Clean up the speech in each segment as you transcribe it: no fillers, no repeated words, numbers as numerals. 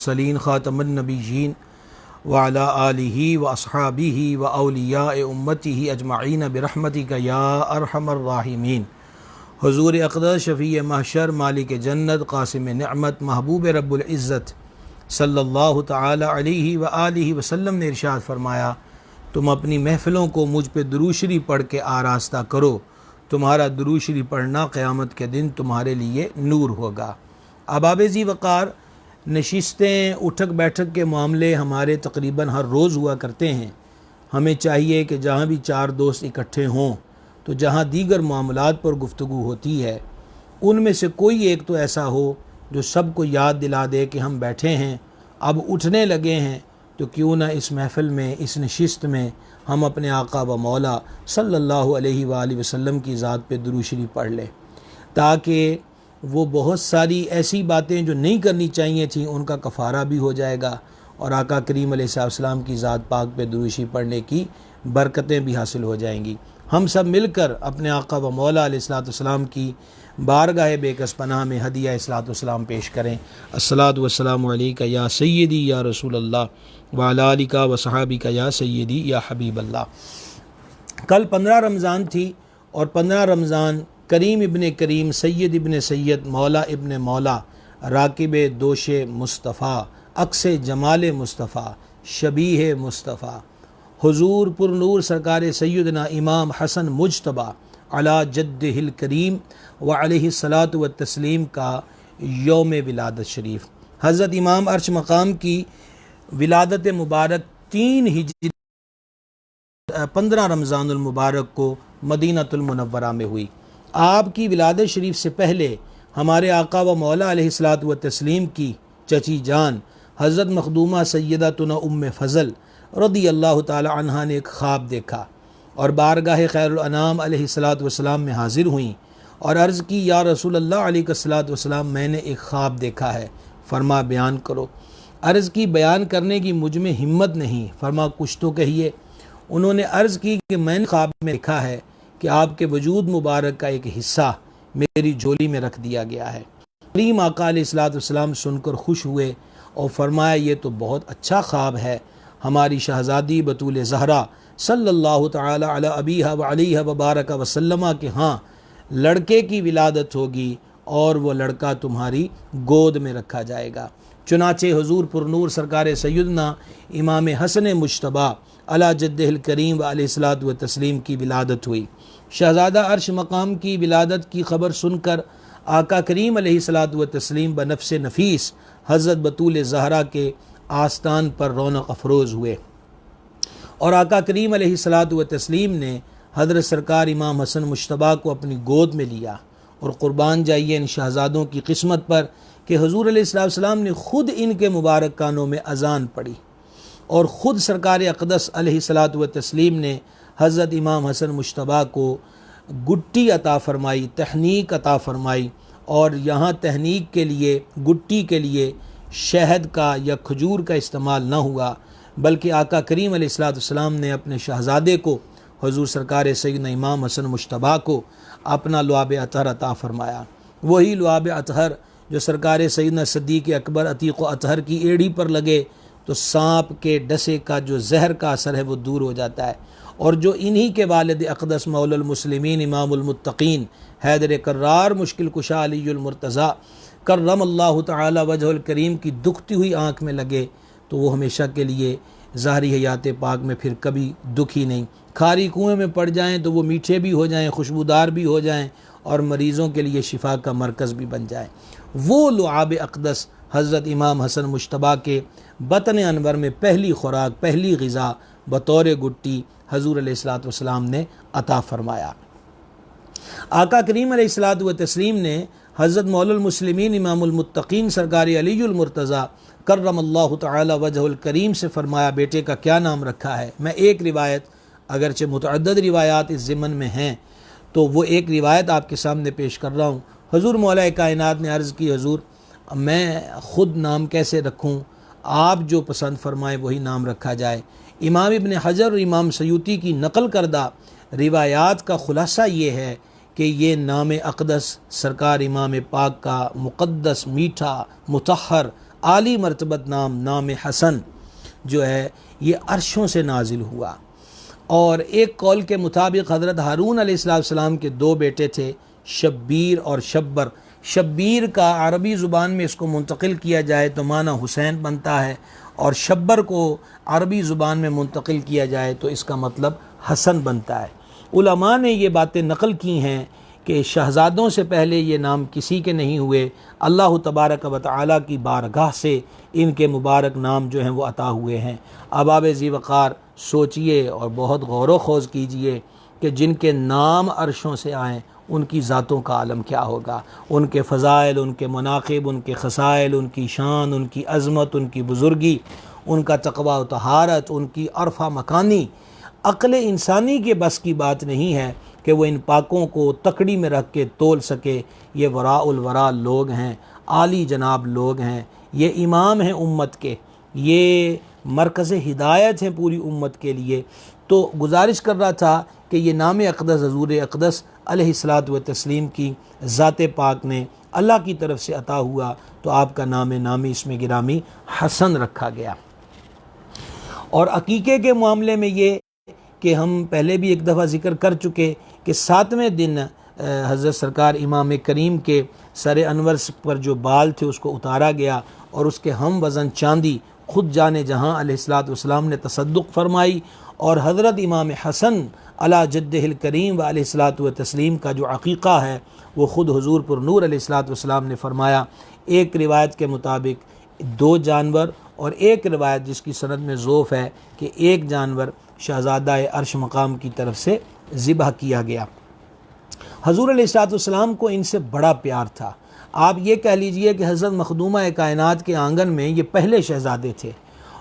सलीन ख़ातमुन नबिय्यीन व अला आलिहि व अस्हाबिहि व औलियाए उम्मतिहि अजमाइन बिरहमतिका या अरहमर राहिमीन। हुज़ूर अक़दस शफ़ी महशर मालिक जन्नत क़ासिम निअमत महबूब रब्बुल इज़्ज़त सल्लल्लाहु तआला अलैहि व आलिहि वसल्लम ने इरशाद फ़रमाया, तुम अपनी महफ़िलों को मुझ पे दुरूद शरीफ पढ़ के आरास्ता करो, तुम्हारा दुरूद शरीफ पढ़ना क़यामत के दिन तुम्हारे लिए नूर होगा। अहबाब ज़ी वक़ार, नशिस्तें उठक बैठक के मामले हमारे तकरीबन हर रोज़ हुआ करते हैं। हमें चाहिए कि जहाँ भी चार दोस्त इकट्ठे हों तो जहाँ दीगर मामलात पर गुफ्तगू होती है उनमें से कोई एक तो ऐसा हो जो सबको याद दिला दे कि हम बैठे हैं, अब उठने लगे हैं, तो क्यों ना इस महफ़िल में, इस नशिस्त में हम अपने आका व मौला सल्लल्लाहु अलैहि वसल्लम की ज़ात पे दुरूद शरीफ पढ़ लें, ताकि वो बहुत सारी ऐसी बातें जो नहीं करनी चाहिए थी उनका कफ़ारा भी हो जाएगा और आका करीम अलैहिस्सलाम की ज़ात पाक पे दुरूद शरीफ पढ़ने की बरकतें भी हासिल हो जाएंगी। हम सब मिलकर अपने आका व मौला अलैहिस्सलाम की बारगाह बेकस पनाह में हदिया इस्लाम पेश करें। अस्सलातु वस्सलामु अलैका या सय्यदी या रसूल अल्लाह व अला आलिका व सहाबिका या सय्यदी या हबीब अल्लाह। कल 15 रमज़ान थी और 15 रमज़ान करीम इब्ने करीम, सैयद इब्ने सैयद, मौला इब्ने मौला, राकिब दोशे मुस्तफ़ा, अक्से जमाल मुस्तफ़ा, शबीह मुस्तफ़ा, हुजूर पुरनूर सरकार सैयदना इमाम हसन मुज्तबा अला जद्दिहिल करीम व अलैहिस्सलातु व तस्लीम का यौम विलादत शरीफ। हज़रत इमाम अर्श मकाम की विलादत मुबारक 3 हिजरी 15 रमज़ानुल मुबारक को मदीनतुल मुनव्वरा में हुई। आपकी विलादत शरीफ से पहले हमारे आका व मौला अलैहिस्सलातु व तस्लीम की चची जान हज़रत मखदूमा सैयदतुना उम्मे फ़ज़ल रदी अल्लाह ताला अन्हा ने एक ख्वाब देखा और बारगाह खैरुल अनाम अलैहिस्सलातु वस्सलाम में हाजिर हुई और अर्ज़ की, या रसूल अल्लाह अलैहिस्सलातु वस्सलाम, मैंने एक ख्वाब देखा है, फरमा बयान करो। अर्ज़ की, बयान करने की मुझ में हिम्मत नहीं, फरमा कुछ तो कहिए। उन्होंने अर्ज़ की कि मैंने ख्वाब में देखा है कि आपके वजूद मुबारक का एक हिस्सा मेरी झोली में रख दिया गया है। करीम आका अलैहिस्सलातु वस्सलाम सुनकर खुश हुए और फरमाया, ये तो बहुत अच्छा ख्वाब है। हमारी शहज़ादी बतूल ज़हरा सल्लल्लाहु तआला अला अबीहा व अलैहा व बारक वसल्लमा के हाँ लड़के की विलादत होगी और वो लड़का तुम्हारी गोद में रखा जाएगा। चुनाचे हुजूर पुरनूर सरकार सैयदना इमाम हसन मुज्तबा अला जद्दिहिल करीम व अलैहिस्सलातु व तस्लीम की विलादत हुई। शहज़ादा अर्श मकाम की विलादत की खबर सुनकर आका करीम अलैहिस्सलातु व तस्लीम बनफ्स नफीस हज़रत बतूल ज़हरा के आस्तान पर रौनक अफरोज़ हुए और आका करीम अलैहिस्सलातु व तस्लीम ने हज़रत सरकार इमाम हसन मुज्तबा को अपनी गोद में लिया। और क़ुरबान जाइए इन शहज़ादों की किस्मत पर कि हुज़ूर अलैहिस्सलाम ने ख़ुद इनके मुबारक कानों में अज़ान पढ़ी और ख़ुद सरकार अक़दस अलैहिस्सलातु व तस्लीम ने हज़रत इमाम हसन मुज्तबा को गुट्टी अता फ़रमाई, तहनीक अता फ़रमाई। और यहाँ तहनीक के लिए, गुट्टी के लिए शहद का या खजूर का इस्तेमाल न हुआ, बल्कि आका करीम अलैहिस्सलाम ने अपने शहज़ादे को, हुज़ूर सरकार सैयदना इमाम हसन मुज्तबा को अपना लुआब अतहर अता फ़रमाया। वही लुआब अतहर जो सरकार सैयदना सिद्दीक़ अकबर अतीक़ अतहर की एड़ी पर लगे तो सांप के डसे का जो जहर का असर है वो दूर हो जाता है। और जो इन्हीं के वालिद अक़दस मौलुल मुस्लिमीन इमामुल मुत्तक़ीन हैदर कर्रार मुश्किल कुशा अलीयुल मुर्तज़ा कर्रमल्लाहु तआला वजहुल करीम की दुखती हुई आँख में लगे तो वो हमेशा के लिए ज़ाहरी हयात पाक में फिर कभी दुखी नहीं। खारी कुएँ में पड़ जाएँ तो वो मीठे भी हो जाएँ, खुशबूदार भी हो जाएँ और मरीज़ों के लिए शिफा का मरकज़ भी बन जाए। वो लुआब अक़दस हज़रत इमाम हसन मुज्तबा के बतन अनवर में पहली खुराक, पहली ग़िज़ा बतौर गुट्टी हज़ूर अलैहिस्सलातु वस्सलाम ने अता फ़रमाया। आका करीम अलैहिस्सलातु व तस्लीम ने हज़रत मौलुल मुस्लिमीन इमामुल मुत्तक़ीन सरकार अलीयुल मुर्तज़ा कर्रमल्लाहु तआला वजहुल करीम से फ़रमाया, बेटे का क्या नाम रखा है। मैं एक रिवायत, अगरचे मुतअद्दिद रिवायात इस ज़िमन में हैं, तो वो एक रिवायत आपके सामने पेश कर रहा हूँ। हुज़ूर मौला कायनात ने अर्ज़ की, हुज़ूर मैं ख़ुद नाम कैसे रखूँ, आप जो पसंद फरमाएँ वही नाम रखा जाए। इमाम इब्न हजर और इमाम सयूती की नकल करदा रिवायात का ख़ुलासा ये है कि ये नाम अक़दस सरकार इमाम पाक का मुक़द्दस, मीठा, मुतहर, आली मर्तबत नाम, नाम हसन जो है ये अर्शों से नाजिल हुआ। और एक कौल के मुताबिक हज़रत हारून अलैहिस्सलाम के दो बेटे थे, शब्बीर और शब्बर। शब्बीर का अरबी ज़ुबान में इसको मुंतकिल किया जाए तो माना हुसैन बनता है, और शब्बर को अरबी ज़ुबान में मुंतकिल किया जाए तो इसका मतलब हसन बनता है। उलमा ने ये बातें नकल की हैं कि शहज़ादों से पहले ये नाम किसी के नहीं हुए, अल्लाह तबारक व तआला की बारगाह से इनके मुबारक नाम जो हैं वो अता हुए हैं। अब आप ज़ी वक़ार सोचिए और बहुत गौर व खोज कीजिए कि जिनके नाम अर्शों से आएँ उनकी ज़ातों का आलम क्या होगा, उनके फ़ज़ाइल, उनके मनाक़िब, उनके खसाइल, उनकी शान, उनकी अज़मत, उनकी बुज़ुर्गी, उनका तक़वा व तहारत, उनकी अरफ़ा मकानी, अक़ल इंसानी के बस की बात नहीं है कि वो इन पाकों को तकड़ी में रख के तोल सके। ये वराउल वरा लोग हैं, आली जनाब लोग हैं, ये इमाम हैं उम्मत के, ये मरकज़ हिदायत हैं पूरी उम्मत के लिए। तो गुजारिश कर रहा था कि ये नाम अक़दस हज़ूर अक़दस अलैहिस्सलातु व तस्लीम की ज़ात पाक ने अल्लाह की तरफ से अता हुआ, तो आपका नामी इसमें गिरामी हसन रखा गया। और अकीक़े के मामले में ये कि हम पहले भी एक दफ़ा ज़िक्र कर चुके कि 7वें दिन हज़रत सरकार इमाम करीम के सर अनवर पर जो बाल थे उसको उतारा गया और उसके हम वज़न चांदी ख़ुद जाने जहाँ अलैहिस्सलातु वस्सलाम ने तसद्दुक़ फरमाई। और हज़रत इमाम हसन अला जद्दिहिल करीम व अलैहिस्सलातु व तस्लीम का जो अक़ीक़ा है वो ख़ुद हुज़ूर पुर नूर अलैहिस्सलातु वस्सलाम ने फरमाया। एक रिवायत के मुताबिक 2 जानवर और एक रिवायत जिसकी सनद में ज़ोफ़ है कि एक जानवर शहज़ादा अर्श मकाम की तरफ से ज़िबह किया गया। हज़ूर अलैहिस्सलातु वस्सलाम को इनसे बड़ा प्यार था। आप ये कह लीजिए कि हज़रत मखदूमा कायनात के आंगन में ये पहले शहज़ादे थे।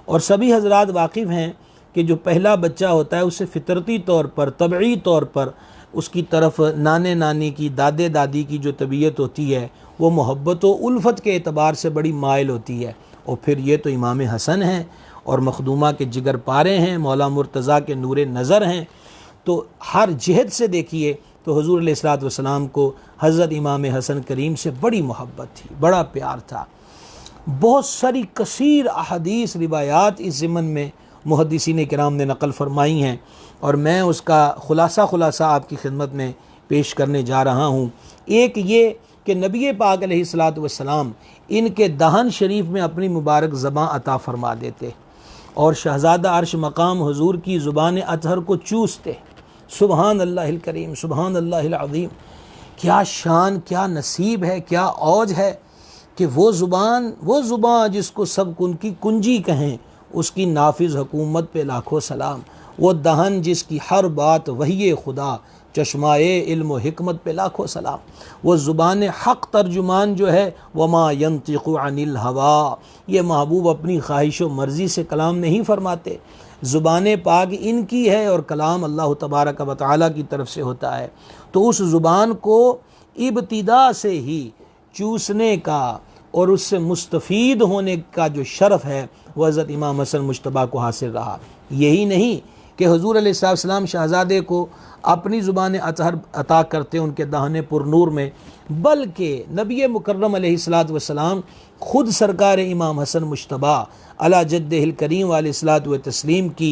और सभी हज़रात वाकिफ़ हैं कि जो पहला बच्चा होता है उससे फ़ितरती तौर पर, तबई तौर पर उसकी तरफ नाने नानी की, दादे दादी की जो तबीयत होती है वो मोहब्बत व उल्फ़त के एतबार से बड़ी माइल होती है। और फिर ये तो इमाम हसन हैं और मखदूमा के जिगर पारे हैं, मौला मुर्तज़ा के नूर नज़र हैं। तो हर जहत से देखिए तो हुज़ूर अलैहिस्सलातु वस्सलाम को हज़रत इमाम हसन करीम से बड़ी मोहब्बत थी, बड़ा प्यार था। बहुत सारी कसीर अहदीस रिवायात इस ज़िमन में मुहद्दिसीन किराम ने नक़ल फरमाई हैं और मैं उसका ख़ुलासा आपकी खिदमत में पेश करने जा रहा हूँ। एक ये कि नबी पाक अलैहिस्सलातु वस्सलाम इनके दहन शरीफ में अपनी मुबारक ज़बां अता फ़रमा देते और शहज़ादा अर्श मकाम हुज़ूर की ज़ुबान अतहर को चूसते। सुबहान अल्लाहिल करीम, सुबहान अल्लाहिल अज़ीम। क्या शान, क्या नसीब है, क्या औज है कि वो ज़ुबान जिसको सब उनकी कुंजी कहें, उसकी नाफिज हुकूमत पे लाखों सलाम। वो दहन जिसकी हर बात वही खुदा, चश्माए इल्म व हिकमत पे लाखों सलाम। वो ज़ुबान हक़ तर्जुमान जो है, वमा यंतिक़ु अनिल हवा, ये महबूब अपनी ख्वाहिश व मर्ज़ी से कलाम नहीं फरमाते। ज़ुबान पाक इनकी है और कलाम अल्लाह तबारक व तआला की तरफ से होता है। तो उस ज़ुबान को इब्तिदा से ही चूसने का और उससे मुस्तफ़ीद होने का जो शरफ़ है वह हज़रत इमाम हसन मुज्तबा को हासिल रहा। यही नहीं कि हुज़ूर अलैहिस्सलाम शहज़ादे को अपनी ज़ुबान अतहर अता करते उनके दाहने पुरनूर में, बल्कि नबी मुकर्रम अलैहिस्सलातु वस्सलाम ख़ुद सरकार इमाम हसन मुज्तबा अला जद्दिहिल करीम अलैहिस्सलातु व तस्लीम की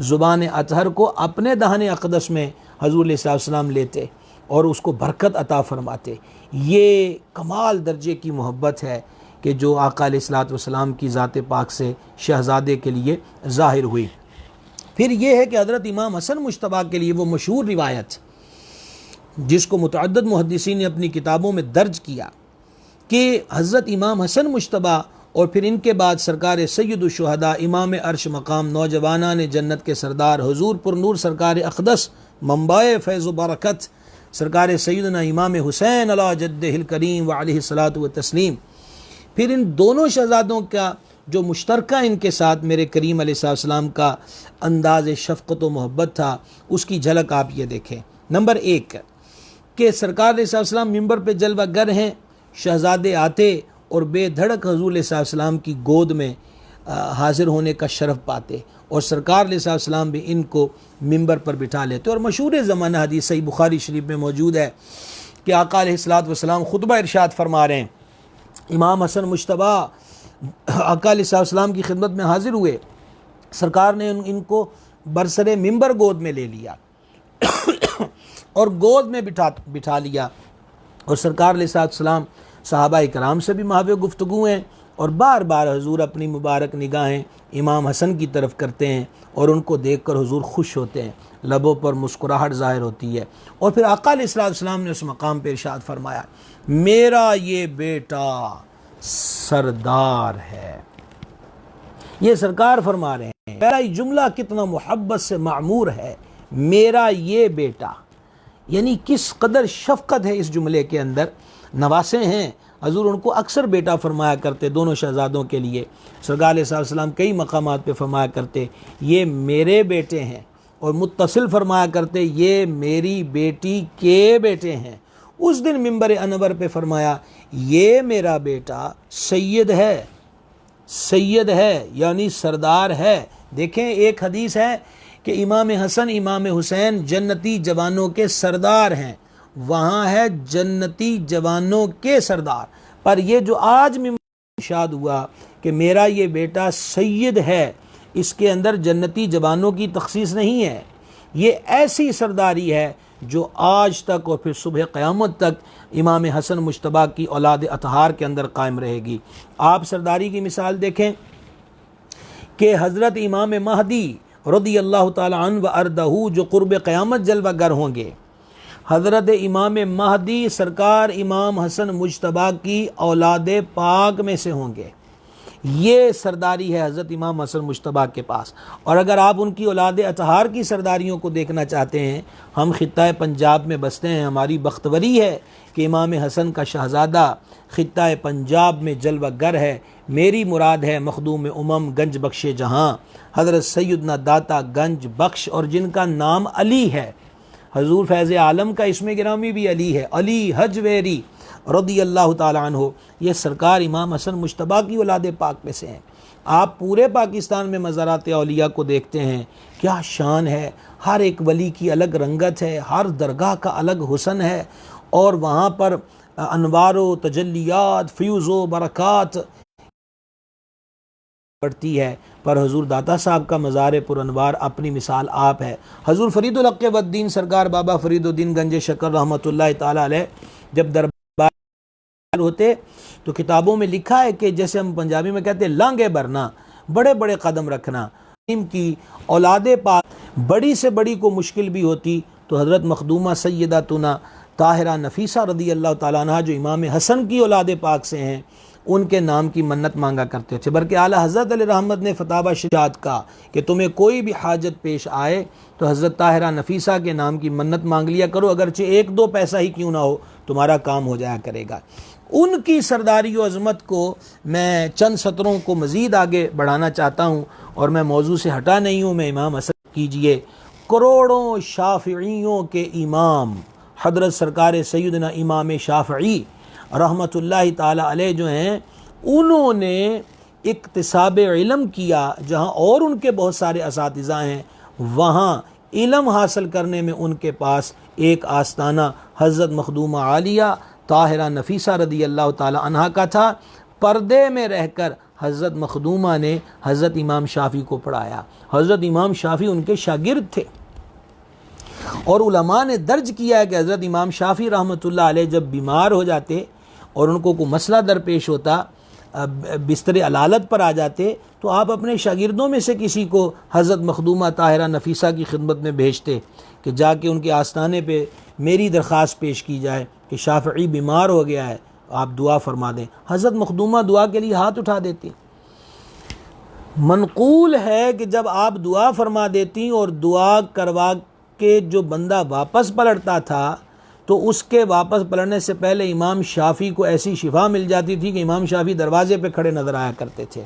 ज़ुबान अतहर को अपने दाहने अक़दस में हुज़ूर अलैहिस्सलाम लेते और उसको बरकत अता फ़रमाते। ये कमाल दर्जे की मोहब्बत है कि जो आका अलैहिस्सलातु वस्सलाम की ज़ात पाक से शहज़ादे के लिए ज़ाहिर हुई। फिर ये है कि हज़रत इमाम हसन मुज्तबा के लिए वो मशहूर रिवायत जिसको मुतअद्दिद मुहद्दिसीन ने अपनी किताबों में दर्ज किया कि हज़रत इमाम हसन मुज्तबा और फिर इनके बाद सरकार सैयदुश शुहदा इमाम अर्श मकाम नौजवाना ने जन्नत के सरदार हुज़ूर पुरनूर सरकार अक़दस मंबाए फ़ैज़ व बरकत सरकार सैयदना इमाम हुसैन अला जद्दिहिल करीम व अलैहिस्सलातु व तस्लीम, फिर इन दोनों शहज़ादों का जो मुश्तरका इनके साथ मेरे करीम अलैहिस्सलाम का अंदाज़ शफ़क़त व मोहब्बत था उसकी झलक आप ये देखें। नंबर 1 कि सरकार अलैहिस्सलाम मिंबर पे जलवा गर हैं, शहज़ादे आते और बेधड़क हुज़ूर अलैहिस्सलाम की गोद में हाज़िर होने का शरफ़ पाते और सरकार अलैहिस्सलाम भी इनको मिंबर पर बिठा लेते। और मशहूर ज़माना हदीस सही बुखारी शरीफ में मौजूद है कि आका अलैहिस्सलातु वस्सलाम खुतबा इरशाद फरमा रहे हैं, इमाम हसन मुज्तबा आका अलैहिस्सलाम की खिदमत में हाजिर हुए। सरकार ने इनको बरसरे मिंबर गोद में ले लिया और गोद में बिठा लिया, और सरकार अलैहिस्सलाम सहाबा इकराम से भी महावे गुफ्तगू हैं, और बार बार हुजूर अपनी मुबारक निगाहें इमाम हसन की तरफ करते हैं और उनको देखकर हुजूर खुश होते हैं, लबों पर मुस्कुराहट ज़ाहिर होती है। और फिर आका अलैहिस्सलाम ने उस मकाम पर इरशाद फरमाया, मेरा ये बेटा सरदार है। ये सरकार फरमा रहे हैं, मेरा ये जुमला कितना मोहब्बत से मामूर है, मेरा ये बेटा, यानी किस कदर शफ़क़त है इस जुमले के अंदर। नवासे हैं, हजूर उनको अक्सर बेटा फरमाया करते दोनों शहजादों के लिए। सरकार अलैहिस्सलाम कई मकामात पे फरमाया करते ये मेरे बेटे हैं, और मुत्तसिल फरमाया करते ये मेरी बेटी के बेटे हैं। उस दिन मिंबर अनवर पे फरमाया ये मेरा बेटा सैयद है, सैयद है यानी सरदार है। देखें, एक हदीस है कि इमाम हसन इमाम हुसैन जन्नती जवानों के सरदार हैं, वहाँ है जन्नती जवानों के सरदार। पर ये जो आज में इरशाद हुआ कि मेरा ये बेटा सैयद है, इसके अंदर जन्नती जवानों की तखसीस नहीं है। ये ऐसी सरदारी है जो आज तक और फिर सुबह क़यामत तक इमाम हसन मुश्तबा की औलाद अतहार के अंदर कायम रहेगी। आप सरदारी की मिसाल देखें कि हज़रत इमाम महदी रज़ी अल्लाह ताला अन्हु व अर्दहू जो क़ुर्ब क़यामत जलवागर होंगे, हज़रत इमाम महदी सरकार इमाम हसन मुज्तबा की औलाद पाक में से होंगे। ये सरदारी है हज़रत इमाम हसन मुज्तबा के पास। और अगर आप उनकी औलाद अतहार की सरदारियों को देखना चाहते हैं, हम ख़ित्ता पंजाब में बसते हैं, हमारी बख्तवरी है कि इमाम हसन का शहज़ादा ख़ित्ता पंजाब में जलवागर है। मेरी मुराद है मखदूम उमम गंज बख्श जहाँ हज़रत सैयदना दाता गंज बख्श, और जिनका नाम अली है। हजूर फैज़ आलम का इसमें गिरामी भी अली है, अली हजवेरी रज़ी अल्लाह ताला अन्हु। ये सरकार इमाम हसन मुश्तबा की औलाद पाक में से हैं। आप पूरे पाकिस्तान में मज़ारात औलिया को देखते हैं, क्या शान है, हर एक वली की अलग रंगत है, हर दरगाह का अलग हुसन है, और वहाँ पर अनवारो तजल्लियात फ़्यूज़ो बरक़ात पड़ती है। पर हजूर दाता साहब का मज़ार पुरअनवार अपनी मिसाल आप है। हजूर फरीदुल हक़ वद्दीन सरकार बाबा फरीदुद्दीन गंज शकर रहमतुल्लाह ताला अलैह जब दरबार होते तो किताबों में लिखा है कि जैसे हम पंजाबी में कहते हैं लांगे भरना, बड़े बड़े कदम रखना। इनकी औलादे पाक बड़ी से बड़ी को मुश्किल भी होती तो हज़रत मखदूमा सैयदातुना ताहिरा नफीसा रज़ी अल्लाह ताला अन्हा जो इमाम हसन की औलाद पाक से हैं, उनके नाम की मन्नत मांगा करते थे। बल्कि आला हज़रत अली रहमत ने फतावा शिजात का कि तुम्हें कोई भी हाजत पेश आए तो हज़रत ताहिरा नफीसा के नाम की मन्नत मांग लिया करो, अगरचे 1-2 पैसा ही क्यों ना हो, तुम्हारा काम हो जाया करेगा। उनकी सरदारी और अज़मत को मैं चंद सतरों को मज़ीद आगे बढ़ाना चाहता हूँ, और मैं मौजू से हटा नहीं हूँ। मैं इमाम हसन कीजिए, करोड़ों शाफ़िईयों के इमाम हज़रत सरकार सैयदना इमाम शाफ़ई रहमतुल्लाहि ताला अलैह जो हैं, उन्होंने इक्तिसाब इल्म किया। जहाँ और उनके बहुत सारे असातिज़ा हैं, वहाँ इल्म हासिल करने में उनके पास एक आस्ताना हज़रत मखदूमा आलिया ताहिरा नफीसा रज़ी अल्लाह ताला अन्हा का था। पर्दे में रहकर हज़रत मखदूमा ने हज़रत इमाम शाफ़ी को पढ़ाया। हज़रत इमाम शाफ़ी उनके शागिर्द थे, और उलमा ने दर्ज किया है कि हज़रत इमाम शाफ़ी रहमतुल्लाह अलैह जब बीमार हो जाते और उनको कोई मसला दरपेश होता, बिस्तर अलालत पर आ जाते, तो आप अपने शागिर्दों में से किसी को हज़रत मखदूमा ताहिरा नफीसा की खिदमत में भेजते कि जाके उनके आस्थाने पे मेरी दरख्वास्त पेश की जाए कि शाफ़ई बीमार हो गया है, आप दुआ फरमा दें। हज़रत मखदूमा दुआ के लिए हाथ उठा देती। मनकूल है कि जब आप दुआ फरमा देती और दुआ करवा के जो बंदा वापस पलटता था, तो उसके वापस पलटने से पहले इमाम शाफ़ी को ऐसी शिफा मिल जाती थी कि इमाम शाफ़ी दरवाज़े पे खड़े नज़र आया करते थे।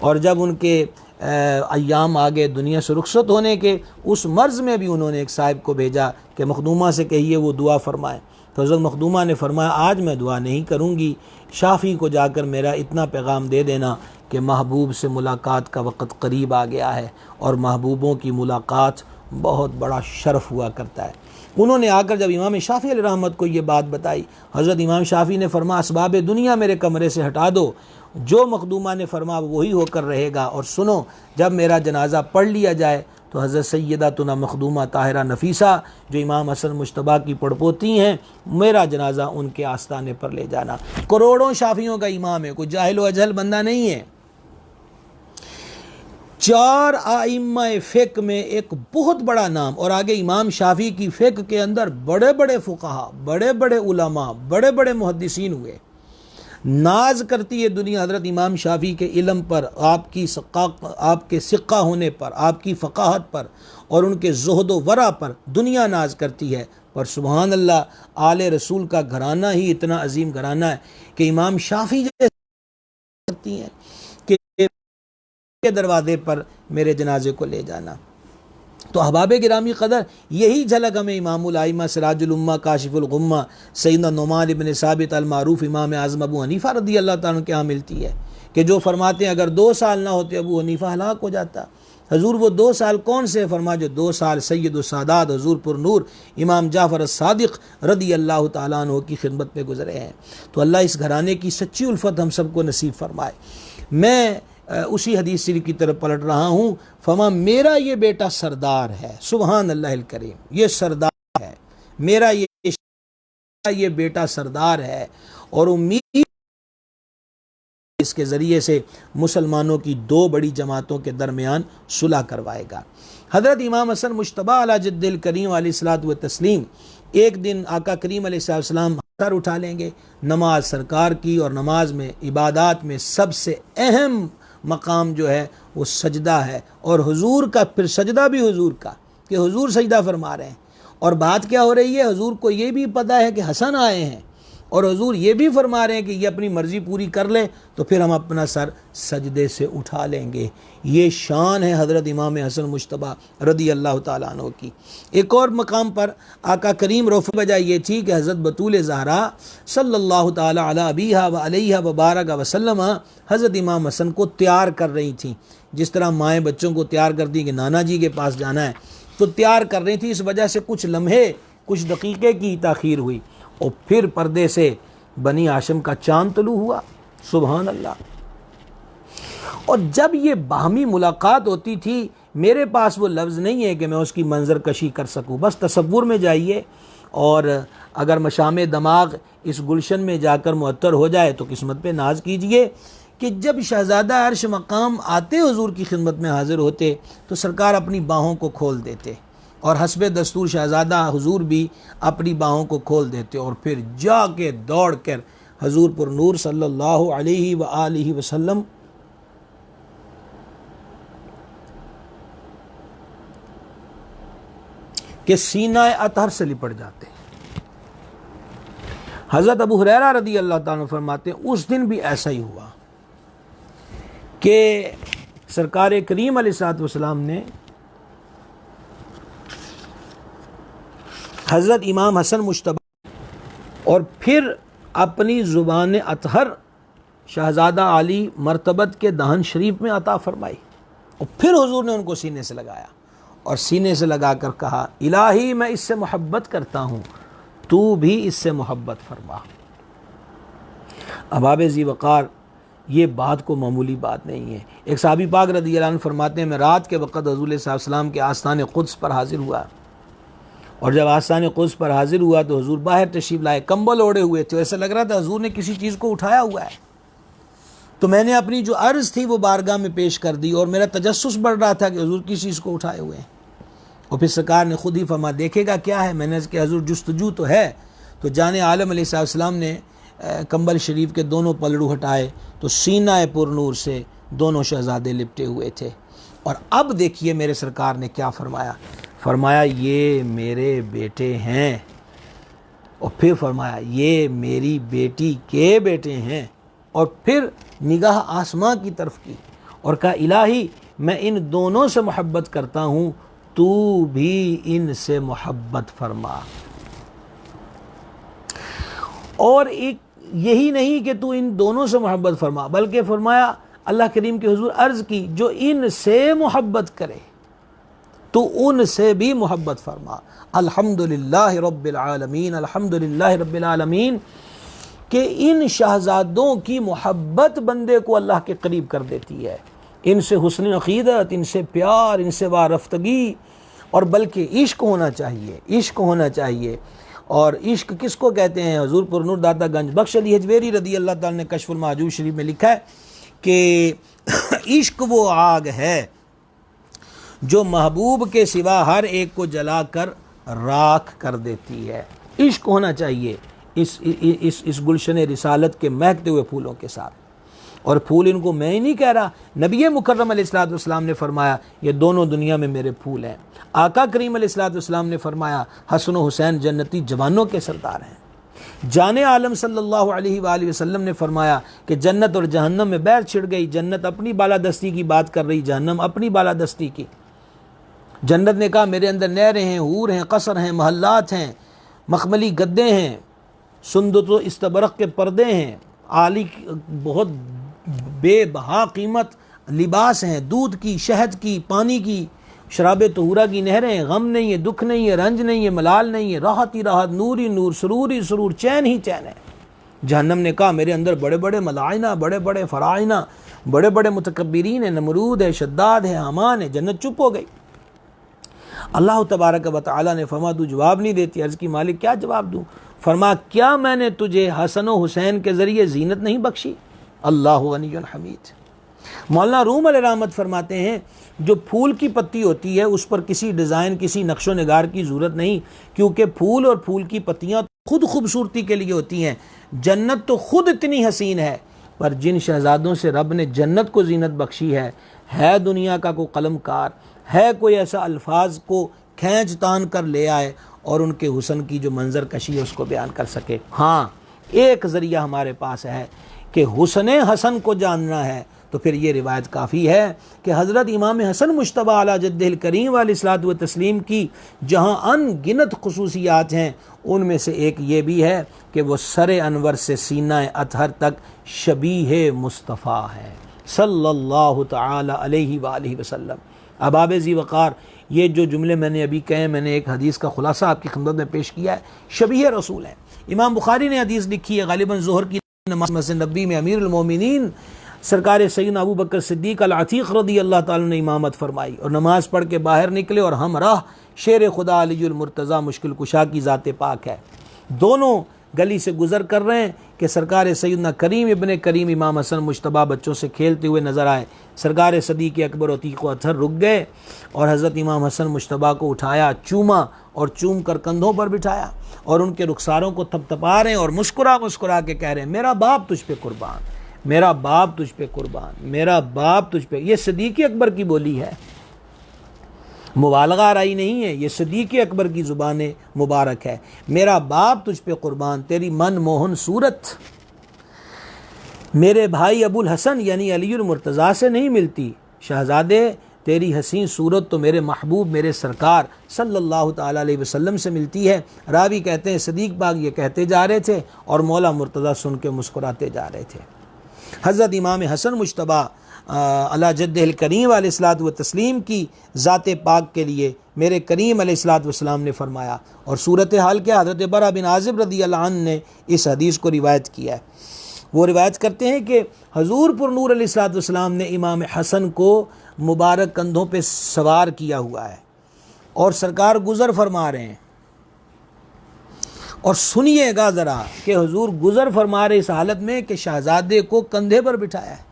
और जब उनके अय्याम आ गए दुनिया से रुखसत होने के, उस मर्ज़ में भी उन्होंने एक साहिब को भेजा कि मखदूमा से कहिए वो दुआ फ़रमाएँ। तो हज़रत मखदूमा ने फ़रमाया आज मैं दुआ नहीं करूँगी, शाफ़ी को जाकर मेरा इतना पैगाम दे देना कि महबूब से मुलाकात का वक़्त करीब आ गया है, और महबूबों की मुलाकात बहुत बड़ा शर्फ हुआ करता है। उन्होंने आकर जब इमाम शाफी अलैहि रहमत को ये बात बताई, हज़रत इमाम शाफी ने फरमा असबाब दुनिया मेरे कमरे से हटा दो, जो मखदूमा ने फरमा वही होकर रहेगा, और सुनो जब मेरा जनाजा पढ़ लिया जाए तो हज़रत सैयदातुना मखदूमा ताहिरा नफीसा जो इमाम हसन मुश्तबा की पड़पोती हैं, मेरा जनाजा उनके आस्ताने पर ले जाना। करोड़ों शाफियों का इमाम है, कोई जाहिल व अजहल बंदा नहीं है। 4 आइम्मा फ़िक़्ह में एक बहुत बड़ा नाम, और आगे इमाम शाफी की फ़िक़्ह के अंदर बड़े बड़े फ़ुक़हा, बड़े बड़े उलमा, बड़े बड़े मुहद्दिसीन हुए। नाज करती है दुनिया हज़रत इमाम शाफी के इल्म पर, आपके सिक्का होने पर, आपकी फ़क़ाहत पर और उनके ज़ुहद व वरा पर दुनिया नाज करती है। पर सुबहान अल्लाह, आले रसूल का घराना ही इतना अजीम घराना है कि इमाम शाफी जैसे करती हैं कि के दरवाज़े पर मेरे जनाजे को ले जाना। तो अहबाब गिरामी क़दर, यही झलक हमें इमामुल आइम्मा सिराजुल उम्मा काशिफुल गुम्मा सैयदना नुमान इब्न साबित अल मारूफ इमाम आज़म अबू हनीफ़ा रज़ी अल्लाह ताला के यहाँ मिलती है कि जो फरमाते हैं अगर 2 साल ना होते अबू हनीफ़ा हलाक हो जाता। हजूर वो 2 साल कौन से? फरमा जो 2 साल सैयदुस सादात हजूर पुरनूर इमाम जाफ़र सादिक़ रज़ी अल्लाह ताला अन्हु की खिदमत में गुजरे हैं। तो अल्लाह इस घराने की सच्ची उल्फत हम सबको नसीब फरमाए। मैं उसी हदीस शरीफ की तरफ पलट रहा हूँ। फमा मेरा ये बेटा सरदार है, सुबहान अल्लाहिल करीम, ये सरदार है, मेरा ये बेटा सरदार है, और उम्मीद इसके ज़रिए से मुसलमानों की 2 बड़ी जमातों के दरमियान सुलह करवाएगा। हज़रत इमाम हसन मुश्तबा अला जद्दिल करीम अलैहिस्सलातु व तस्लीम एक दिन आका करीम अलैहिस्सलाम सर उठा लेंगे। नमाज सरकार की, और नमाज में इबादात में सबसे अहम मकाम जो है वो सजदा है, और हुजूर का फिर सजदा भी हुजूर का, कि हुजूर सजदा फरमा रहे हैं। और बात क्या हो रही है, हुजूर को ये भी पता है कि हसन आए हैं, और हुजूर ये भी फरमा रहे हैं कि ये अपनी मर्ज़ी पूरी कर ले तो फिर हम अपना सर सजदे से उठा लेंगे। ये शान है हज़रत इमाम हसन मुश्तबा रज़ी अल्लाह ताला अन्हु की। एक और मकाम पर आका करीम रोफ़ वजह ये थी कि हज़रत बतूल ज़हरा सल्लल्लाहु ताला अला अबीहा व अलैहा व बारक वसल्लम हज़रत इमाम हसन को तैयार कर रही थी। जिस तरह माएँ बच्चों को तैयार करती कि नाना जी के पास जाना है, तो तैयार कर रही थी। इस वजह से कुछ लम्हे, कुछ दकीक़े की ताख़ीर हुई, और फिर पर्दे से बनी हाशिम का चांद तलू हुआ। सुबहान अल्लाह। और जब ये बाहमी मुलाकात होती थी, मेरे पास वो लफ्ज़ नहीं है कि मैं उसकी मंजर कशी कर सकूं, बस तसव्वुर में जाइए, और अगर मशाम दमाग इस गुलशन में जाकर मुअत्तर हो जाए तो किस्मत पे नाज कीजिए कि जब शहज़ादा अर्श मकाम आते हुजूर की खिदमत में हाजिर होते तो सरकार अपनी बाहों को खोल देते, और हस्बे दस्तूर शहज़ादा हुजूर भी अपनी बाहों को खोल देते, और फिर जाके दौड़ कर हजूर पुरनूर सल्लल्लाहु अलैहि व आलिहि वसल्लम के सीना अतहर से लिपट जाते। हज़रत अबू हुरैरा रज़ी अल्लाह ताला फरमाते हैं उस दिन भी ऐसा ही हुआ कि सरकार करीम अलैहिस्सलातु वस्सलाम ने हज़रत इमाम हसन मुश्तबा और फिर अपनी ज़ुबान अतहर शहज़ादा अली मरतबत के दहन शरीफ में अता फरमाई, और फिर हुजूर ने उनको सीने से लगाया और सीने से लगाकर कहा, इलाही मैं इससे मोहब्बत करता हूँ, तू भी इससे मोहब्बत फरमा। अबाब ज़ी वक़ार, ये बात को मामूली बात नहीं है। एक सहाबी पाक रज़ी अल्लाह अन्हु फरमाते हैं, मैं रात के वक़्त हुज़ूर सल्लल्लाहु अलैहि वसल्लम के आस्तान क़ुद्स पर हाजिर हुआ, और जब आस्तान क़ुद्स पर हाजिर हुआ तो हुजूर बाहर तशरीफ़ लाए, कंबल ओढ़े हुए थे, ऐसा लग रहा था हुजूर ने किसी चीज़ को उठाया हुआ है। तो मैंने अपनी जो अर्ज़ थी वो बारगाह में पेश कर दी, और मेरा तजस्सुस बढ़ रहा था कि हुजूर किस चीज़ को उठाए हुए हैं। और फिर सरकार ने खुद ही फरमा, देखेगा क्या है? मैंने इसके हुजूर जुस्तजू तो है। तो जाने आलम अलैहिस्सलाम ने कंबल शरीफ के दोनों पलड़ू हटाए तो सीना पुरनूर से दोनों शहजादे लिपटे हुए थे। और अब देखिए मेरे सरकार ने क्या फरमाया, फरमाया ये मेरे बेटे हैं, और फिर फरमाया ये मेरी बेटी के बेटे हैं, और फिर निगाह आसमां की तरफ की और कहा, इलाही मैं इन दोनों से मोहब्बत करता हूँ, तू भी इनसे मोहब्बत फरमा। और एक यही नहीं कि तू इन दोनों से मोहब्बत फरमा, बल्कि फरमाया अल्लाह करीम के हुजूर अर्ज़ की, जो इनसे मोहब्बत करे तो उनसे भी मोहब्बत फरमा। अल्हम्दुलिल्लाह रब्बिल आलमीन, अल्हम्दुलिल्लाह रब्बिल आलमीन कि इन शहजादों की मोहब्बत बंदे को अल्लाह के करीब कर देती है। इनसे हुस्न अक़ीदत, इनसे प्यार, इनसे वारफ्तगी, और बल्कि इश्क होना चाहिए, इश्क होना चाहिए। और इश्क किसको कहते हैं? हुज़ूर पुरनूर दाता गंज बख्श अली हजवेरी रदी अल्लाह ताला ने कश्फुल महजूब शरीफ में लिखा है कि इश्क वो आग है जो महबूब के सिवा हर एक को जलाकर राख कर देती है। इश्क होना चाहिए इस गुलशन रिसालत के महकते हुए फूलों के साथ। और फूल इनको मैं ही नहीं कह रहा, नबी मुकर्रम अलैहिस्सलातु वस्सलाम ने फरमाया ये दोनों दुनिया में मेरे फूल हैं। आका करीम अलैहिस्सलातु वस्सलाम ने फरमाया हसन व हुसैन जन्नती जवानों के सरदार हैं। जाने आलम सल्लल्लाहु अलैहि वसल्लम ने फरमाया कि जन्नत और जहन्नम में बैर छिड़ गई। जन्नत अपनी बालादस्ती की बात कर रही, जहन्नम अपनी बालादस्ती की। जन्नत ने कहा मेरे अंदर नहरें हैं, हूर हैं, कसर हैं, महल्लात हैं, मखमली गद्दे हैं, सुंदर व इस्तबरक के पर्दे हैं, आली बहुत बेबहा कीमत लिबास हैं, दूध की, शहद की, पानी की, शराब तहूरा की नहरें, गम नहीं है, दुख नहीं है, रंज नहीं है, मलाल नहीं है, राहत ही राहत, नूर ही नूर, सुरूर ही सुरूर, चैन ही चैन है। जहन्नम ने कहा मेरे अंदर बड़े बड़े मलाइना, बड़े बड़े फराइना, बड़े बड़े मुतकब्बिरीन है, नमरूद है, शद्दाद है, हमान है। जन्नत चुप हो गई। अल्लाह तबारक व तआला ने फरमा तू जवाब नहीं देती। अर्ज़ की मालिक क्या जवाब दूँ? फरमा क्या मैंने तुझे हसन व हुसैन के ज़रिए जीनत नहीं बख्शी? अल्लाहु गनियुन हमीद। मौलाना रूम अलैहिर्रहमत फरमाते हैं जो फूल की पत्ती होती है उस पर किसी डिज़ाइन, किसी नक्शो निगार की ज़रूरत नहीं, क्योंकि फूल और फूल की पत्तियाँ खुद खूबसूरती के लिए होती हैं। जन्नत तो खुद इतनी हसीन है, पर जिन शहजादों से रब ने जन्नत को जीनत बख्शी है दुनिया का कोई कलमकार, है कोई ऐसा अल्फाज को खींच तान कर ले आए और उनके हुस्न की जो मंजर कशी है उसको बयान कर सके। हाँ, एक ज़रिया हमारे पास है कि हुस्न हसन को जानना है तो फिर ये रिवायत काफ़ी है कि हज़रत इमाम हसन मुश्तबा अला जद्दिल करीम अलैहिस्सलातु व तस्लीम की जहाँ अनगिनत खुसूसियात हैं, उनमें से एक ये भी है कि वो सरे अनवर से सीना अतहर तक शबीह मुस्तफ़ा है सल्लल्लाहु तआला अलैहि वालिहि वसल्लम। अबाब ज़ी वक़ार, ये जो जुमले मैंने अभी कहे, मैंने एक हदीस का खुलासा आपकी खिदमत में पेश किया है, शबीह रसूल है। इमाम बुखारी ने हदीस लिखी है, गालिबन ज़ोहर की नमाज़ मस्जिद नबी में अमीरुल मोमिनीन सरकार सैयदना अबू बकर सिद्दीक़ अल अतीक़ रज़ी अल्लाह ताला ने इमामत फरमाई और नमाज़ पढ़ के बाहर निकले और हम राह शेर खुदा अलीउल मुर्तज़ा मुश्किल कुशा की ज़ात पाक है। दोनों गली से गुज़र कर रहे हैं कि सरकार सैयदना करीम इब्ने करीम इमाम हसन मुश्तबा बच्चों से खेलते हुए नज़र आए। सरकार सदीक़ अकबर अतीक़ व अतहर रुक गए और हज़रत इमाम हसन मुश्तबा को उठाया, चूमा और चूम कर कंधों पर बिठाया और उनके रुखसारों को थपथपा रहे हैं और मुस्कुरा मुस्कुरा के कह रहे हैं मेरा बाप तुझ पे कुर्बान, मेरा बाप तुझ पे कुर्बान, मेरा बाप तुझ पे। ये सदीक़ अकबर की बोली है, मुबालगा राई नहीं है, ये सदीक़ अकबर की ज़ुबान मुबारक है। मेरा बाप तुझ पे कुर्बान, तेरी मन मोहन सूरत मेरे भाई अबुल हसन यानी अलीउल मुर्तज़ा से नहीं मिलती। शहजादे तेरी हसीन सूरत तो मेरे महबूब मेरे सरकार सल्लल्लाहु ताला अलैहि वसल्लम से मिलती है। रावी कहते हैं सदीक़ बाग ये कहते जा रहे थे और मौला मुर्तज़ा सुन के मुस्कुराते जा रहे थे। हज़रत इमाम हसन मुश्तबा अला जद्दिल करीम अलैहिस्सलातु व तस्लीम की ज़ात पाक के लिए मेरे करीम अलैहिस्सलातु वस्सलाम ने फरमाया। और सूरत हाल क्या, हज़रत बरा बिन आज़िब रज़ी अल्लाह अन्हु ने इस हदीस को रिवायत किया है। वो रिवायत करते हैं कि हुज़ूर पुरनूर अलैहिस्सलातु वस्सलाम ने इमाम हसन को मुबारक कंधों पे सवार किया हुआ है और सरकार गुज़र फरमा रहे हैं। और सुनिएगा ज़रा कि हुज़ूर गुज़र फरमा रहे इस हालत में कि शहज़ादे को कंधे पर बिठाया है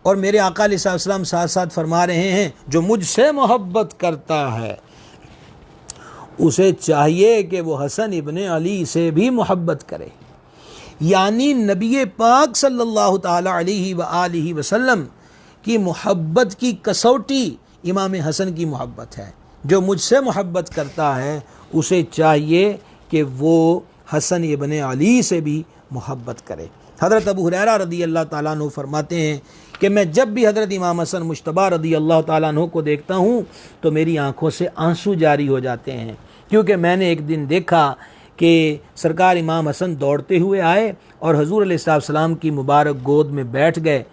और मेरे आका अलैहिस्सलाम साथ साथ फरमा रहे हैं जो मुझसे मोहब्बत करता है उसे चाहिए कि वो हसन इब्ने अली से भी मोहब्बत करे। यानी नबी पाक सल्लल्लाहु ताला अलैहि व आलिहि वसल्लम की मोहब्बत की कसौटी इमाम हसन की मोहब्बत है। जो मुझसे मोहब्बत करता है उसे चाहिए कि वो हसन इब्ने अली से भी मोहब्बत करे। हज़रत अबू हुरैरा रज़ी अल्लाह ताला अन्हु फरमाते हैं कि मैं जब भी हज़रत इमाम हसन मुश्तबा रज़ी अल्लाह ताला अन्हु को देखता हूँ तो मेरी आँखों से आंसू जारी हो जाते हैं, क्योंकि मैंने एक दिन देखा कि सरकार इमाम हसन दौड़ते हुए आए और हुज़ूर अलैहिस्सलाम की मुबारक गोद में बैठ गए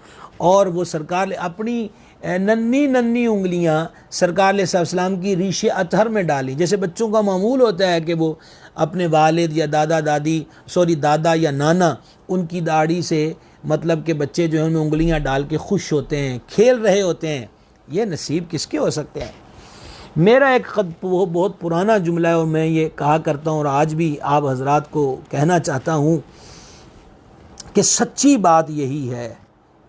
और वो सरकार अपनी नन्ही नन्ही उंगलियां सरकार अलैहिस्सलाम की रीशे अतहर में डाली। जैसे बच्चों का मामूल होता है कि वो अपने वालिद या दादा या नाना उनकी दाढ़ी से मतलब कि बच्चे जो है उनमें उंगलियां डाल के खुश होते हैं, खेल रहे होते हैं। ये नसीब किसके हो सकते हैं। मेरा एक बहुत पुराना जुमला है और मैं ये कहा करता हूँ और आज भी आप हजरात को कहना चाहता हूँ कि सच्ची बात यही है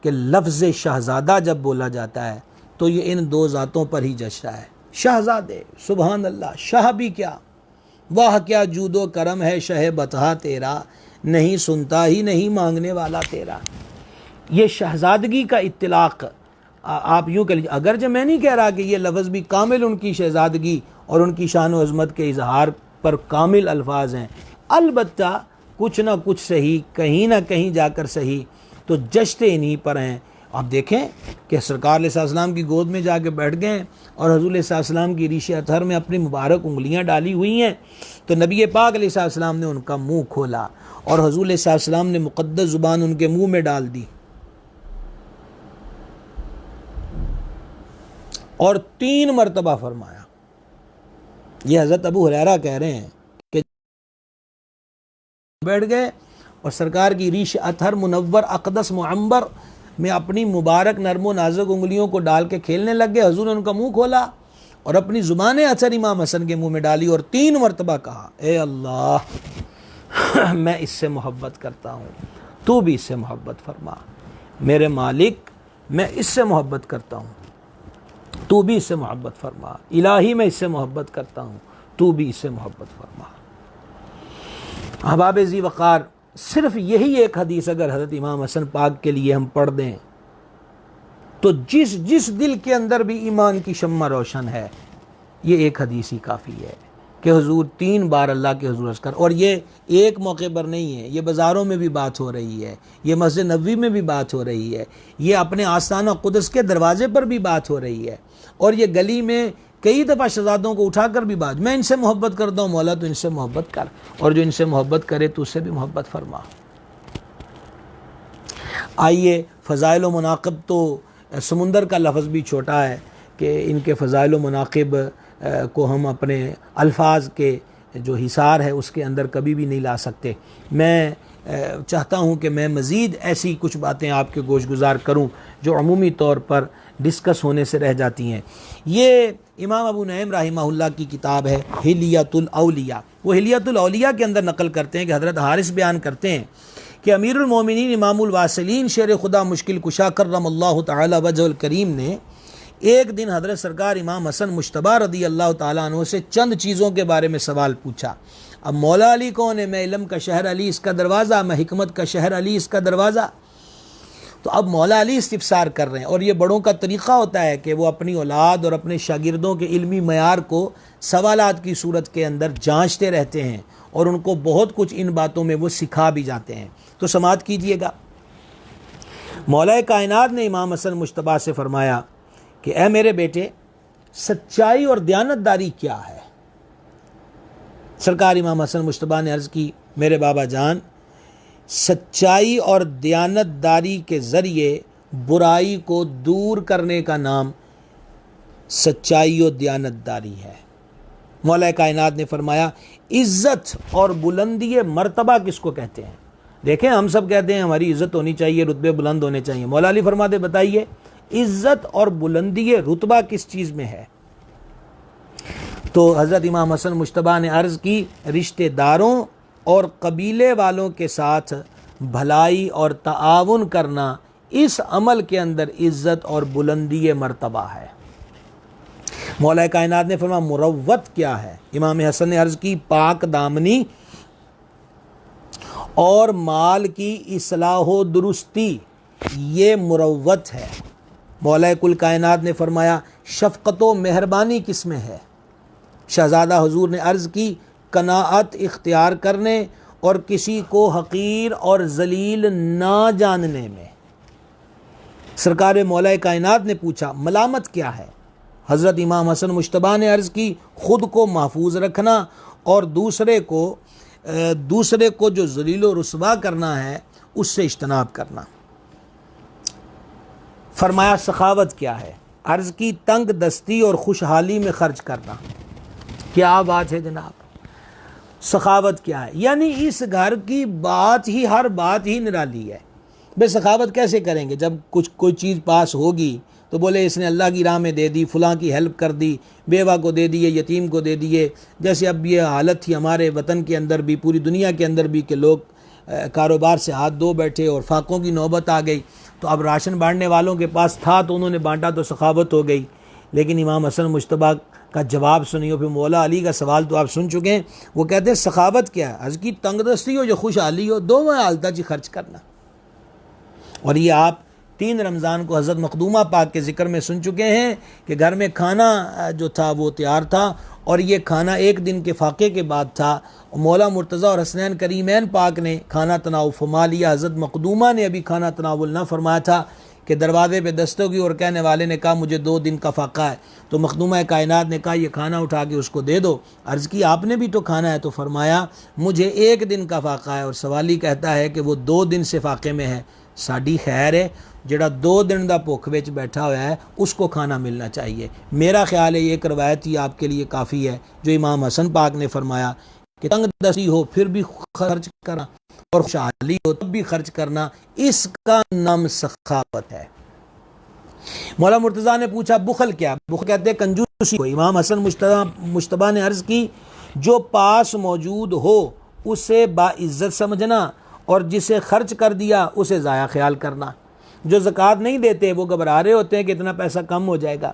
कि लफ्ज़ शहज़ादा जब बोला जाता है तो ये इन दो ज़ातों पर ही जचता है। शहज़ादे, सुबहान अल्लाह, शाह भी क्या, वाह क्या जूदो करम है शह बतहा तेरा, नहीं सुनता ही नहीं मांगने वाला तेरा। ये शहज़ादगी का इत्तलाक़ आप यूँ कह लीजिए। अगर जब मैं नहीं कह रहा कि ये लफ्ज़ भी कामिल उनकी शहज़ादगी और उनकी शान व अज़मत के इजहार पर कामिल अल्फाज हैं, अलबत्ता कुछ ना कुछ सही, कहीं ना कहीं जाकर सही तो जचते इन्हीं पर हैं। आप देखें कि सरकार अलैहिस्सलाम की गोद में जाके बैठ गए और हुज़ूर अलैहिस्सलाम की रीशे अतहर में अपनी मुबारक उंगलियां डाली हुई हैं। तो नबी पाक अलैहिस्सलाम ने उनका मुंह खोला और हुज़ूर अलैहिस्सलाम ने मुक़द्दस ज़ुबान उनके मुंह में डाल दी और 3 मरतबा फरमाया। ये हज़रत अबू हुरैरा कह रहे हैं कि बैठ गए और सरकार की रीश अतहर मुनव्वर अक़दस मुअम्बर में अपनी मुबारक नरमो नाजुक उंगलियों को डाल के खेलने लग गए। हुज़ूर ने उनका मुंह खोला और अपनी ज़ुबान अतहर इमाम हसन के मुंह में डाली और 3 मरतबा कहा, ए अल्लाह मैं इससे मोहब्बत करता हूँ, तू भी इससे मोहब्बत फरमा। मेरे मालिक मैं इससे मोहब्बत करता हूँ, तू भी इससे मोहब्बत फरमा। इलाही मैं इससे मोहब्बत करता हूँ, तू भी इससे मोहब्बत फरमा। अहबाब ज़ी वक़ार, सिर्फ यही एक हदीस अगर हज़रत इमाम हसन पाक के लिए हम पढ़ दें तो जिस दिल के अंदर भी ईमान की शम्मा रोशन है, ये एक हदीस ही काफ़ी है कि हुजूर 3 बार अल्लाह के हुजूर अर्ज़ कर। और ये एक मौके पर नहीं है, ये बाज़ारों में भी बात हो रही है, ये मस्जिद नबवी में भी बात हो रही है, ये अपने आस्ताना कुदस के दरवाज़े पर भी बात हो रही है, और ये गली में कई दफ़ा शहज़ादों को उठाकर भी बात, मैं इनसे मोहब्बत करता हूँ मौला, तो इनसे मोहब्बत कर, और जो इनसे मोहब्बत करे तो उससे भी मोहब्बत फरमा। आइए, फ़ज़ाइल व मनाक़िब तो समुंदर का लफ्ज़ भी छोटा है कि इनके फ़ज़ाइल व मनाक़िब को हम अपने अल्फाज के जो हिसार है उसके अंदर कभी भी नहीं ला सकते। मैं चाहता हूँ कि मैं मज़ीद ऐसी कुछ बातें आपके गोशगुजार करूँ जो अमूमी तौर पर डिस्कस होने से रह जाती हैं। ये इमाम अबू नईम रहमहुल्लाह की किताब है हिलियतुल औलिया। वो हिलियतुल औलिया के अंदर नकल करते हैं कि हज़रत हारिस बयान करते हैं कि अमीरुल मोमिनीन इमामुल वासिलीन शेर खुदा मुश्किल कुशा करमल्लाहु तआला वजहुल करीम ने एक दिन हज़रत सरकार इमाम हसन मुश्तबा रदी अल्लाह ताला अन्हु से चंद चीज़ों के बारे में सवाल पूछा। अब मौला अली कौन है? मैं इल्म का शहर अली इसका दरवाज़ा, मैं हिकमत का शहर अली इसका दरवाज़ा। तो अब मौला अली इस्तिफ़सार कर रहे हैं, और ये बड़ों का तरीक़ा होता है कि वो अपनी औलाद और अपने शागिर्दों के इल्मी मयार को सवालात की सूरत के अंदर जाँचते रहते हैं और उनको बहुत कुछ इन बातों में वो सिखा भी जाते हैं। तो समाअत कीजिएगा। मौला कायनात ने इमाम हसन मुश्तबा से फ़रमाया कि ऐ मेरे बेटे, सच्चाई और दयानतदारी क्या है? सरकार इमाम हसन मुश्तबा ने अर्ज़ की, मेरे बाबा जान, सच्चाई और दयानतदारी के ज़रिए बुराई को दूर करने का नाम सच्चाई और दयानतदारी है। मौला कायनात ने फरमाया, इज़्ज़त और बुलंदी मर्तबा किसको कहते हैं? देखें, हम सब कहते हैं हमारी इज़्ज़त होनी चाहिए, रुतबे बुलंद होने चाहिए। मौला अली फरमाते, बताइए इज़्ज़त और बुलंदी रुतबा किस चीज़ में है? तो हज़रत इमाम हसन मुश्तबा ने अर्ज़ की, रिश्तेदारों और कबीले वालों के साथ भलाई और ताआवुन करना, इस अमल के अंदर इज़्ज़त और बुलंदी मर्तबा है। मौला कायनात ने फरमाया, मुरव्वत क्या है? इमाम हसन ने अर्ज़ की, पाक दामनी और माल की इस्लाहो दुरुस्ती, ये मुरव्वत है। मौला कुल कायनात ने फरमाया, शफ़क़त व मेहरबानी किस में है? शहज़ादा हुज़ूर ने अर्ज़ की, कनाअत इख्तियार करने और किसी को हक़ीर और ज़लील ना जानने में। सरकार मौला कायनात ने पूछा, मलामत क्या है? हज़रत इमाम हसन मुश्तबा ने अर्ज़ की, ख़ुद को महफूज रखना और दूसरे को जो ज़लील व रुस्वा करना है उससे इज्तनाब करना। फरमाया, सखावत क्या है? अर्ज़ की तंग दस्ती और खुशहाली में खर्च करना। क्या बात है जनाब, सखावत क्या है? यानी इस घर की बात ही, हर बात ही निराली है। बे सखावत कैसे करेंगे? जब कुछ कोई चीज़ पास होगी तो बोले इसने अल्लाह की राह में दे दी, फलां की हेल्प कर दी, बेवा को दे दिए, यतीम को दे दिए। जैसे अब ये हालत थी हमारे वतन के अंदर भी, पूरी दुनिया के अंदर भी, कि लोग कारोबार से हाथ धो बैठे और फाकों की नौबत आ गई। तो अब राशन बांटने वालों के पास था तो उन्होंने बांटा तो सखावत हो गई। लेकिन इमाम हसन मुश्तबा का जवाब सुनिए। फिर मौला अली का सवाल तो आप सुन चुके हैं। वो कहते हैं सखावत क्या है? हज की तंगदस्ती हो, जो खुशहाली हो, दो में हालता जी खर्च करना। और ये आप 3 रमज़ान को हज़रत मखदूमा पाक के ज़िक्र में सुन चुके हैं कि घर में खाना जो था वो तैयार था, और ये खाना एक दिन के फाके के बाद था। मौला मुर्तज़ा और हसनैन करीमैन पाक ने खाना तनावुल फरमा लिया। हज़रत मखदूमा ने अभी खाना तनावुल ना फरमाया था कि दरवाज़े पे दस्तक की और कहने वाले ने कहा मुझे 2 दिन का फाका है। तो मखदूमा कायनात ने कहा ये खाना उठा के उसको दे दो। अर्ज़ की आपने भी तो खाना है? तो फरमाया मुझे 1 दिन का फाका है। और सवाली कहता है कि वो 2 दिन से फाके में है। साड़ी खैर है, जड़ा 2 दिन का भुख विच बैठा हुआ है उसको खाना मिलना चाहिए। मेरा ख्याल है ये एक रवायत ही आपके लिए काफ़ी है जो इमाम हसन पाक ने फरमाया कि तंगदस्ती हो फिर भी खर्च करना, और खुशहाली हो तब भी खर्च करना, इसका नाम सखावत है। मौला मुर्तज़ा ने पूछा बुखल क्या? बुखल कहते हैं कंजूसी को। इमाम हसन मुश्तबा ने अर्ज़ की जो पास मौजूद हो उसे बाइज्जत समझना, और जिसे खर्च कर दिया उसे ज़ाया ख्याल करना। जो ज़कात नहीं देते वो घबरा रहे होते हैं कि इतना पैसा कम हो जाएगा।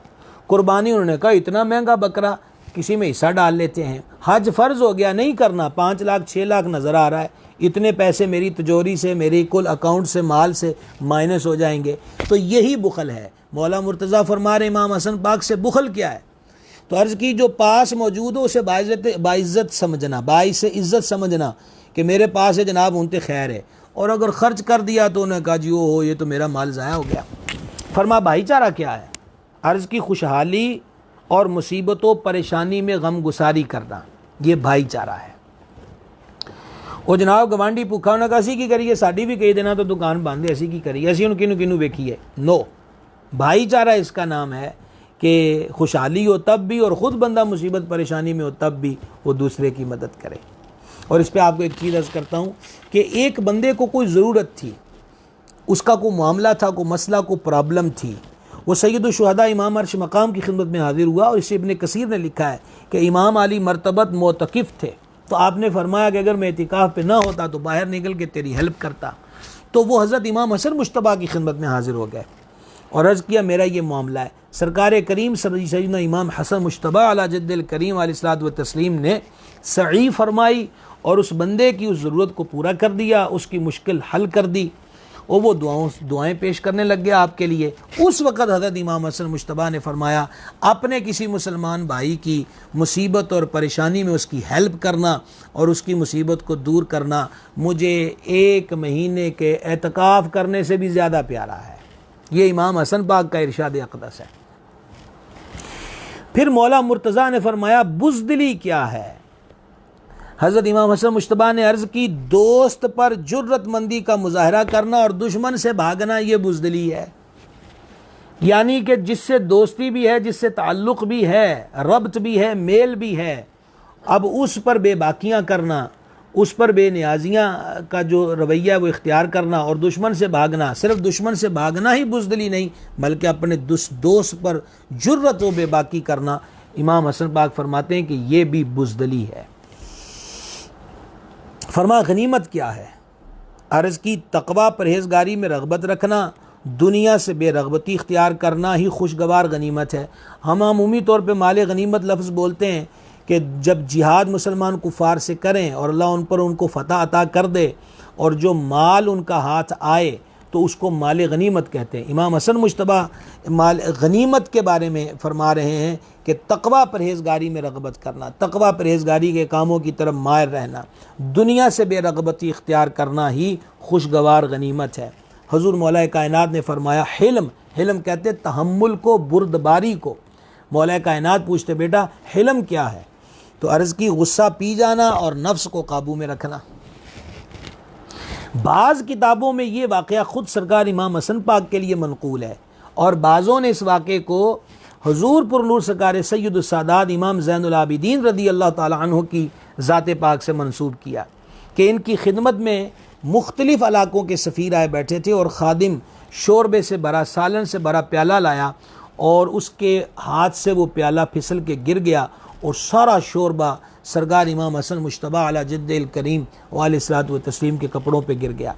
कुर्बानी उन्होंने कहा इतना महंगा बकरा, किसी में हिस्सा डाल लेते हैं। हज फ़र्ज़ हो गया, नहीं करना, 5 लाख 6 लाख नज़र आ रहा है, इतने पैसे मेरी तिजोरी से, मेरे कुल अकाउंट से, माल से माइनस हो जाएंगे। तो यही बुखल है। मौला मुर्तज़ा फरमा रहे इमाम हसन पाक से बुखल क्या है? तो अर्ज़ की जो पास मौजूद हो उसे बाइज्जत समझना, बाइज़ इज़्ज़त समझना कि मेरे पास है जनाब, उनते खैर है। और अगर खर्च कर दिया तो उन्होंने कहा जी ओ ये तो मेरा माल ज़ाया हो गया। फरमा भाईचारा क्या है? अर्ज़ की खुशहाली और मुसीबतों परेशानी में गम गुसारी करना, ये भाईचारा है। वो जनाब गवांडी भूखा उन्हें कहा असी की करिए, साड़ी भी कही देना तो दुकान बंद है, असी की करिए, असी उन किनू किनू वेखिए। नो, भाईचारा इसका नाम है कि खुशहाली हो तब भी, और ख़ुद बंदा मुसीबत परेशानी में हो तब भी वो दूसरे की मदद करे। और इस पर आपको एक चीज़ अर्ज़ करता हूँ कि एक बंदे को कोई ज़रूरत थी, उसका कोई मामला था, कोई मसला, कोई प्रॉब्लम थी। वो सैयद शुहदा इमाम अर्श मकाम की खिदमत में हाजिर हुआ, और इसे इब्ने कसीर ने लिखा है कि इमाम अली मरतबत मोतकिफ़ थे। तो आपने फरमाया कि अगर मैं इतिकाफ़ पे ना होता तो बाहर निकल के तेरी हेल्प करता। तो वो हज़रत इमाम हसन मुश्तबा की खिदमत में हाजिर हो गए और अर्ज़ किया मेरा ये मामला है। सरकार करीम सैयदना इमाम हसन मुश्तबा अला जद्दिल करीम अलैहिस्सलातु व तस्लीम ने सही फरमाई और उस बंदे की उस ज़रूरत को पूरा कर दिया, उसकी मुश्किल हल कर दी, और वो दुआएं पेश करने लग गया आपके लिए। उस वक़्त हज़रत इमाम हसन मुश्तबा ने फरमाया अपने किसी मुसलमान भाई की मुसीबत और परेशानी में उसकी हेल्प करना और उसकी मुसीबत को दूर करना मुझे 1 महीने के एतकाफ़ करने से भी ज़्यादा प्यारा है। ये इमाम हसन पाक का इरशाद अक़दस है। फिर मौला मुर्तज़ा ने फरमाया बुज़दिली क्या है? हज़रत इमाम हसन मुश्तबा ने अर्ज़ की दोस्त पर जुर्रतमंदी का मुजाहरा करना और दुश्मन से भागना, ये बुज़दिली है। यानी कि जिससे दोस्ती भी है, जिससे ताल्लुक़ भी है, रब्त भी है, मेल भी है, अब उस पर बेबाकियाँ करना, उस पर बेनियाजियाँ का जो रवैया वो इख्तियार करना और दुश्मन से भागना, सिर्फ दुश्मन से भागना ही बुज़दिली नहीं बल्कि अपने दोस्त पर जुर्रत व बेबाकी करना, इमाम हसन पाक फरमाते हैं कि ये भी बुज़दिली है। फरमा गनीमत क्या है? अर्ज़ की तकवा परहेज़गारी में रग़बत रखना, दुनिया से बेरग़बती इख्तियार करना ही खुशगवार गनीमत है। हम अमूमी तौर पे माल गनीमत लफ्ज़ बोलते हैं कि जब जिहाद मुसलमान कुफ़ार से करें और अल्लाह उन पर उनको फ़तह अता कर दे और जो माल उनका हाथ आए तो उसको माल गनीमत कहते हैं। इमाम हसन मुश्तबा माल गनीमत के बारे में फरमा रहे हैं कि तकवा परहेज़गारी में रग़बत करना, तकवा परहेज़गारी के कामों की तरफ मायर रहना, दुनिया से बेरग़बती इख्तियार करना ही खुशगवार गनीमत है। हुज़ूर मौला कायनात ने फरमाया हिल्म, हिल्म कहते तहम्मुल को, बुर्दबारी को। मौला कायनात पूछते बेटा हिल्म क्या है? तो अर्ज़ की गुस्सा पी जाना और नफ्स को काबू में रखना। बाज़ किताबों में ये वाक़या ख़ुद सरकार इमाम हसन पाक के लिए मनक़ूल है और बाज़ों ने इस वाक़े को हुज़ूर पुरनूर सरकार सैयदुस सादात इमाम ज़ैनुल आबिदीन रदी अल्लाह ताला अन्हु की ज़ात पाक से मंसूब किया कि इनकी खिदमत में मुख्तलिफ़ इलाक़ों के सफ़ीर आए बैठे थे और खादिम शोरबे से भरा सालन से भरा प्याला लाया और उसके हाथ से वो प्याला फिसल के गिर गया और सारा शोरबा सरकार इमाम हसन मुश्तबा अला जद्दिल करीम अलैहिस्सलातु व तस्लीम के कपड़ों पे गिर गया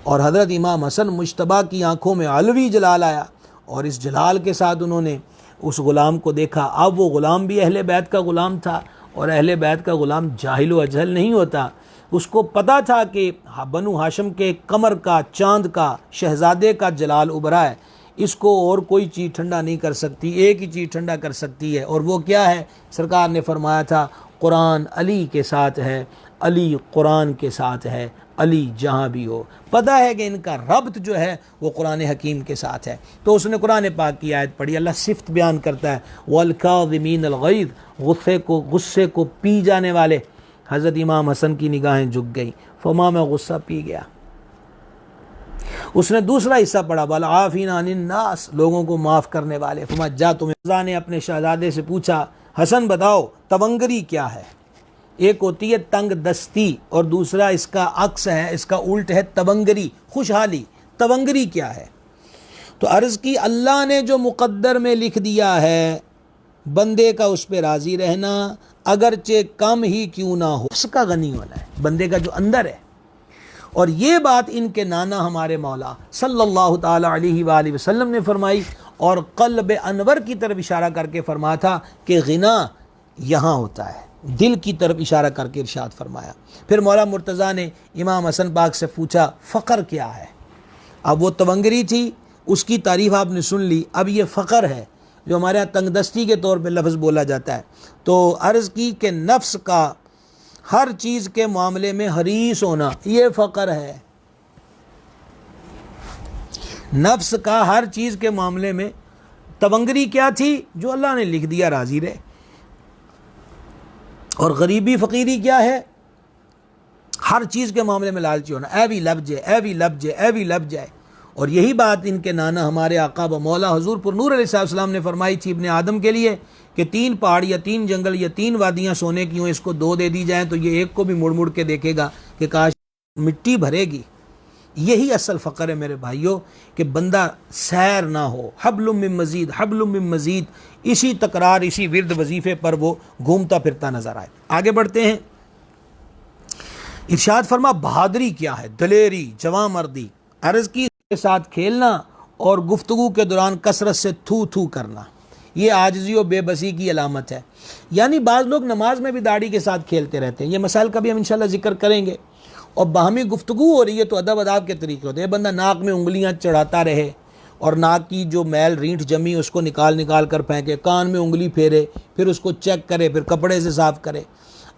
और हज़रत इमाम हसन मुश्तबा की आंखों में अलवी जलाल आया और इस जलाल के साथ उन्होंने उस ग़ुलाम को देखा। अब वो ग़ुलाम भी अहले बैत का ग़ुलाम था और अहले बैत का ग़ुलाम जाहिल व अजहल नहीं होता। उसको पता था कि बनु हाशिम के कमर का, चांद का, शहज़ादे का जलाल उभरा है, इसको और कोई चीज़ ठंडा नहीं कर सकती, एक ही चीज़ ठंडा कर सकती है और वो क्या है? सरकार ने फरमाया था कुरान अली के साथ है, अली कुरान के साथ है, अली जहाँ भी हो। पता है कि इनका रब्त जो है वो कुरान हकीम के साथ है। तो उसने कुरान पाक की आयत पढ़ी। अल्लाह सिफ़त बयान करता है वल काज़िमीन अल गैज़, गुस्से को पी जाने वाले। हज़रत इमाम हसन की निगाहें झुक गई, फमा में गुस्सा पी गया। उसने दूसरा हिस्सा पढ़ा वल आफ़ीना अनिन नास, लोगों को माफ़ करने वाले। फमा जा, तुम्हें ने अपने शहजादे से पूछा हसन बताओ तवंगरी क्या है? एक होती है तंग दस्ती और दूसरा इसका अक्स है, इसका उल्ट है तवंगरी, खुशहाली। तवंगरी क्या है? तो अर्ज़ की अल्लाह ने जो मुक़द्दर में लिख दिया है बंदे का उस पर राज़ी रहना, अगरचे कम ही क्यों ना हो, उसका गनी होना है, बंदे का जो अंदर है। और ये बात इनके नाना हमारे मौला सल्लल्लाहु ताला अलैहि वसल्लम ने फरमाई और क़ल्ब अनवर की तरफ इशारा करके फरमाया था कि गिना यहाँ होता है, दिल की तरफ इशारा करके इरशाद फरमाया। फिर मौला मुर्तज़ा ने इमाम हसन पाक से पूछा फ़क़र क्या है? अब वो तवंगरी थी, उसकी तारीफ़ आपने सुन ली, अब ये फ़क़र है जो हमारे यहाँ तंगदस्ती के तौर पे लफ्ज़ बोला जाता है। तो अर्ज़ की कि नफ्स का हर चीज़ के मामले में हरीस होना, ये फ़क़र है। नफ्स का हर चीज़ के मामले में तवंगरी क्या थी? जो अल्लाह ने लिख दिया राज़ी रहे। और गरीबी फ़कीरी क्या है? हर चीज़ के मामले में लालची होना, ऐ भी लब जाए, ऐ भी लब जाए, ऐ भी लब जाए। और यही बात इनके नाना हमारे आका व मौला हुज़ूर पुरनूर अलैहिस्सलाम ने फरमाई थी इब्ने आदम के लिए कि 3 पहाड़ या 3 जंगल या 3 वादियाँ सोने की हों, इसको 2 दे दी जाएँ तो ये एक को भी मुड़ मुड़ के देखेगा कि काश मिट्टी भरेगी। यही असल फ़क़र है मेरे भाइयों कि बंदा सैर ना हो, हब्लुम मिन मज़ीद, हब्लुम मिन मज़ीद, इसी तकरार, इसी विर्द वजीफ़े पर वो घूमता फिरता नज़र आए। आगे बढ़ते हैं। इरशाद फरमा बहादुरी क्या है? दलेरी, जवां मर्दी। अर्ज़ की के साथ खेलना और गुफ्तगू के दौरान कसरत से थू थू करना, ये आजिज़ी और बेबसी की अलामत है। यानी बाज़ लोग नमाज में भी दाढ़ी के साथ खेलते रहते हैं। ये मसाइल का भी हम इंशाल्लाह ज़िक्र करेंगे। और बाहमी गुफ्तगू हो रही है तो अदब अदाब के तरीके होते हैं। बंदा नाक में उंगलियां चढ़ाता रहे और नाक की जो मैल रींठ जमी उसको निकाल निकाल कर फेंके, कान में उंगली फेरे, फिर उसको चेक करे, फिर कपड़े से साफ़ करे।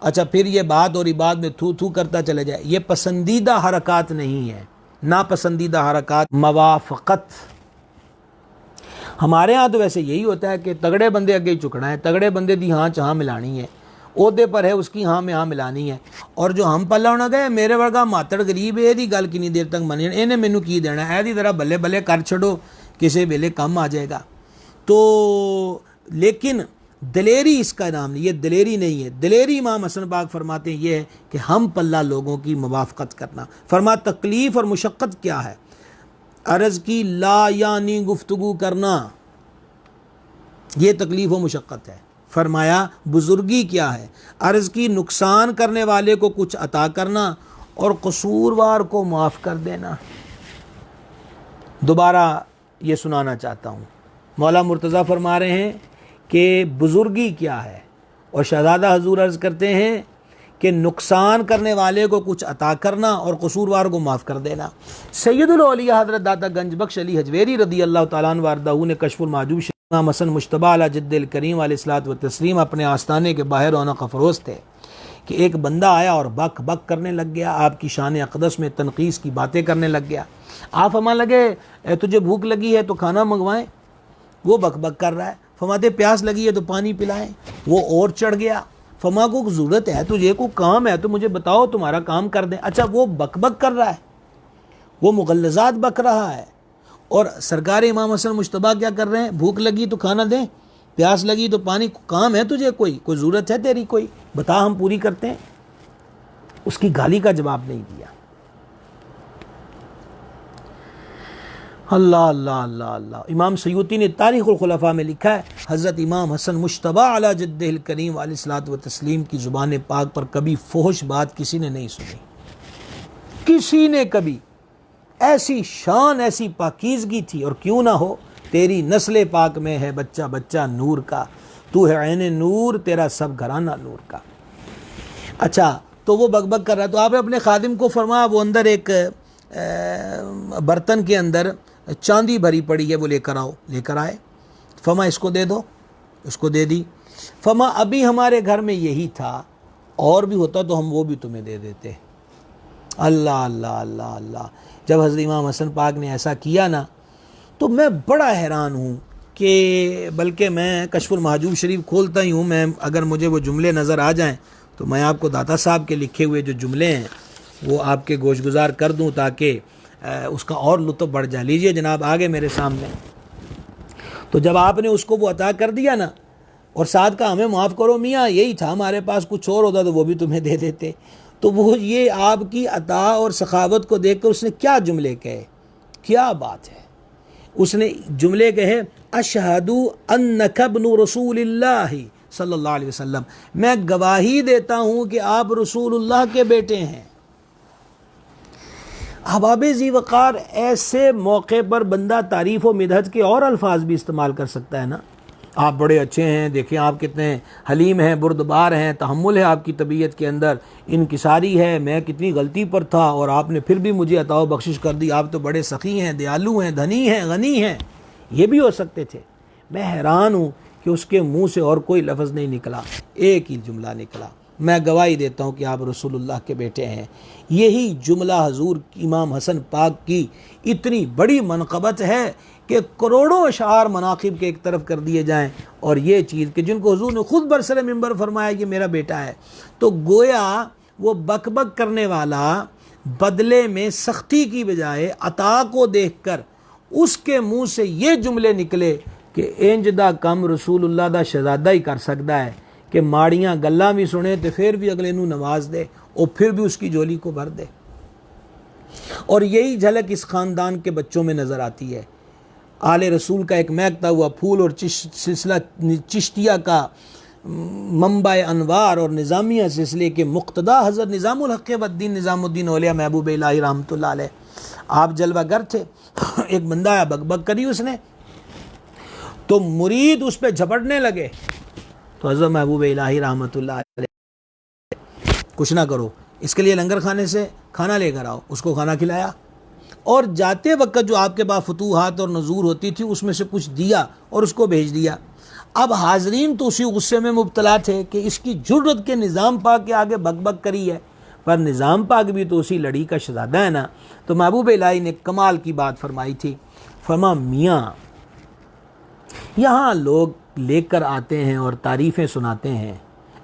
अच्छा, फिर ये बात और इबाद में थू थू करता चले जाए। ये पसंदीदा हरकत नहीं है, नापसंदीदा हरकत मवाफ़क़त। हमारे यहाँ तो वैसे यही होता है कि तगड़े बंदे अगे झुकना है, तगड़े बंदे दी हाँ चाह मिलानी है, ओहदे पर है उसकी हाँ में हाँ मिलानी है। और जो हम पल्ला होना गए मेरे वर्गा मातड़ गरीब एदी गल किन्नी देर तक मनी, इन्हें मैनू की देना, एदी तरह बल्ले बल्ले कर छड़ो, किसी वेले कम आ जाएगा। तो लेकिन दलेरी इसका नाम नहीं, ये दलेरी नहीं है। दलेरी इमाम हसन पाक फरमाते हैं ये है कि हम पल्ला लोगों की मुवाफ़क़त करना। फरमा तकलीफ़ और मुशक्क़त क्या है? अर्ज़ की ला यानी गुफ्तगू करना, ये तकलीफ़ व मुशक्क़त है। फरमाया बुज़ुर्गी क्या है? अर्ज़ की नुकसान करने वाले को कुछ अता करना और कसूरवार को माफ़ कर देना। दोबारा ये सुनाना चाहता हूँ। मौला मुर्तज़ा फरमा रहे हैं कि बुज़ुर्गी क्या है और शहज़ादा हज़ूर अर्ज़ करते हैं कि नुकसान करने वाले को कुछ अता करना और कसूरवार को माफ़ कर देना। सैयदुल औलिया हज़रत दाता गंज बख्श अली हजवेरी रदी अल्लाह तआला अन्हु वारदाहू ने कश्फुल माजूब इमाम हसन मुश्तबा अला जद्दिल करीम अलैहिस्सलातु व तस्लीम अपने आस्थाने के बाहर रौनक अफरोज़ थे कि एक बंदा आया और बक बक करने लग गया, आपकी शान अक़दस में तनक़ीस की बातें करने लग गया। आप फरमा लगे तुझे भूख लगी है तो खाना मंगवाएं, वो बक बक कर रहा है। फरमाते प्यास लगी है तो पानी पिलाएं, वो और चढ़ गया। फमा को ज़रूरत है तुझे, को काम है तो मुझे बताओ तुम्हारा काम कर दें। अच्छा, वो बक बक कर रहा है, वो मुग़ल्लज़ात बक रहा है और सरकार इमाम हसन मुश्तबा क्या कर रहे हैं, भूख लगी तो खाना दें, प्यास लगी तो पानी, काम है तुझे, कोई ज़रूरत है तेरी, कोई बता, हम पूरी करते हैं। उसकी गाली का जवाब नहीं दिया। अल्लाह अल्लाह अल्लाह अल्लाह। इमाम सयूती ने तारीख़ुल खुलफ़ा में लिखा है, हज़रत इमाम हसन मुश्तबा अला जद्दिहिल करीम अलैहिस्सलातु व तस्लीम की ज़ुबान पाक पर कभी फोहश बात किसी ने नहीं सुनी, किसी ने कभी। ऐसी शान, ऐसी पाकीज़गी थी। और क्यों ना हो, तेरी नस्ल पाक में है बच्चा बच्चा नूर का, तू है ऐन नूर, तेरा सब घराना नूर का। अच्छा, तो वो बकबक कर रहा, तो आपने अपने खादिम को फरमाया, वो अंदर एक बर्तन के अंदर चांदी भरी पड़ी है, वो लेकर आओ। लेकर आए। फमा इसको दे दो, उसको दे दी। फमा अभी हमारे घर में यही था, और भी होता तो हम वो भी तुम्हें दे देते। अल्लाह अल्लाह अल्लाह अल्लाह। जब हज़रत इमाम हसन पाक ने ऐसा किया ना, तो मैं बड़ा हैरान हूँ कि बल्कि मैं कशफुल महजूब शरीफ खोलता ही हूँ, मैं अगर मुझे वो जुमले नज़र आ जाएं तो मैं आपको दाता साहब के लिखे हुए जो जुमले हैं वो आपके गोशगुजार कर दूँ, ताकि उसका और लुत्फ़ बढ़ जाए। लीजिए जनाब, आगे मेरे सामने। तो जब आपने उसको वो अता कर दिया ना, और साथ का हमें माफ़ करो मियाँ, यही था हमारे पास, कुछ और होता तो वो भी तुम्हें दे देते। तो वो ये आपकी अता और सखावत को देखकर उसने क्या जुमले कहे, क्या बात है। उसने जुमले कहे, अशहदु अन्नका इब्नु रसूलिल्लाहि सल्लल्लाहु अलैहि वसल्लम, मैं गवाही देता हूँ कि आप रसूलुल्लाह के बेटे हैं। अहबाब ज़ी वक़ार, ऐसे मौके पर बंदा तारीफ़ व मिदहत के और अल्फाज भी इस्तेमाल कर सकता है ना। आप बड़े अच्छे हैं, देखिए आप कितने हलीम हैं, बुर्दबार हैं, तहम्मुल है आपकी तबीयत के अंदर, इनकिसारी है, मैं कितनी गलती पर था और आपने फिर भी मुझे अता व बख्शिश कर दी, आप तो बड़े सखी हैं, दयालु हैं, धनी हैं, गनी हैं। ये भी हो सकते थे। मैं हैरान हूँ कि उसके मुँह से और कोई लफ्ज़ नहीं निकला, एक ही जुमला निकला, मैं गवाही देता हूँ कि आप रसूलुल्लाह के बेटे हैं। यही जुमला हजूर इमाम हसन पाक की इतनी बड़ी मनक़बत है कि करोड़ों अशार मनाक़िब के एक तरफ कर दिए जाएं, और ये चीज़ कि जिनको हुजूर ने खुद बरसर मिंबर फरमाया कि मेरा बेटा है, तो गोया वो बकबक करने वाला बदले में सख्ती की बजाय अता को देखकर उसके मुँह से ये जुमले निकले कि इंज दा कम रसूलुल्लाह दा शहजादा ही कर सकता है कि माड़ियाँ गल्लां भी सुने तो फिर भी अगले नू नवाज दे और फिर भी उसकी झोली को भर दे। और यही झलक इस ख़ानदान के बच्चों में नज़र आती है। आले रसूल का एक महकता हुआ फूल और सिलसिला चिश्तिया का मंबा अनवार और निज़ामिया सिलसिले के मुक्तदा हज़रत निज़ामुल हक़ बद्दीन निज़ामुद्दीन औलिया महबूब इलाही रहमतुल्लाह अलैह, आप जलवागर थे। एक बंदा आया, बकबक करी उसने, तो मुरीद उस पर झपटने लगे, तो हज़रत महबूब इलाही रहमतुल्लाह अलैह, कुछ ना करो, इसके लिए लंगर खाने से खाना लेकर आओ। उसको खाना खिलाया और जाते वक्त जो आपके पास फतूहात और नजूर होती थी उसमें से कुछ दिया और उसको भेज दिया। अब हाजरीन तो उसी गुस्से में मुब्तला थे कि इसकी जुर्रत के निज़ाम पाक के आगे बकबक करी है, पर निज़ाम पाक भी तो उसी लड़ी का शहज़ादा है ना। तो महबूब इलाही ने कमाल की बात फरमाई थी, फरमा मियाँ यहाँ लोग लेकर आते हैं और तारीफ़ें सुनाते हैं,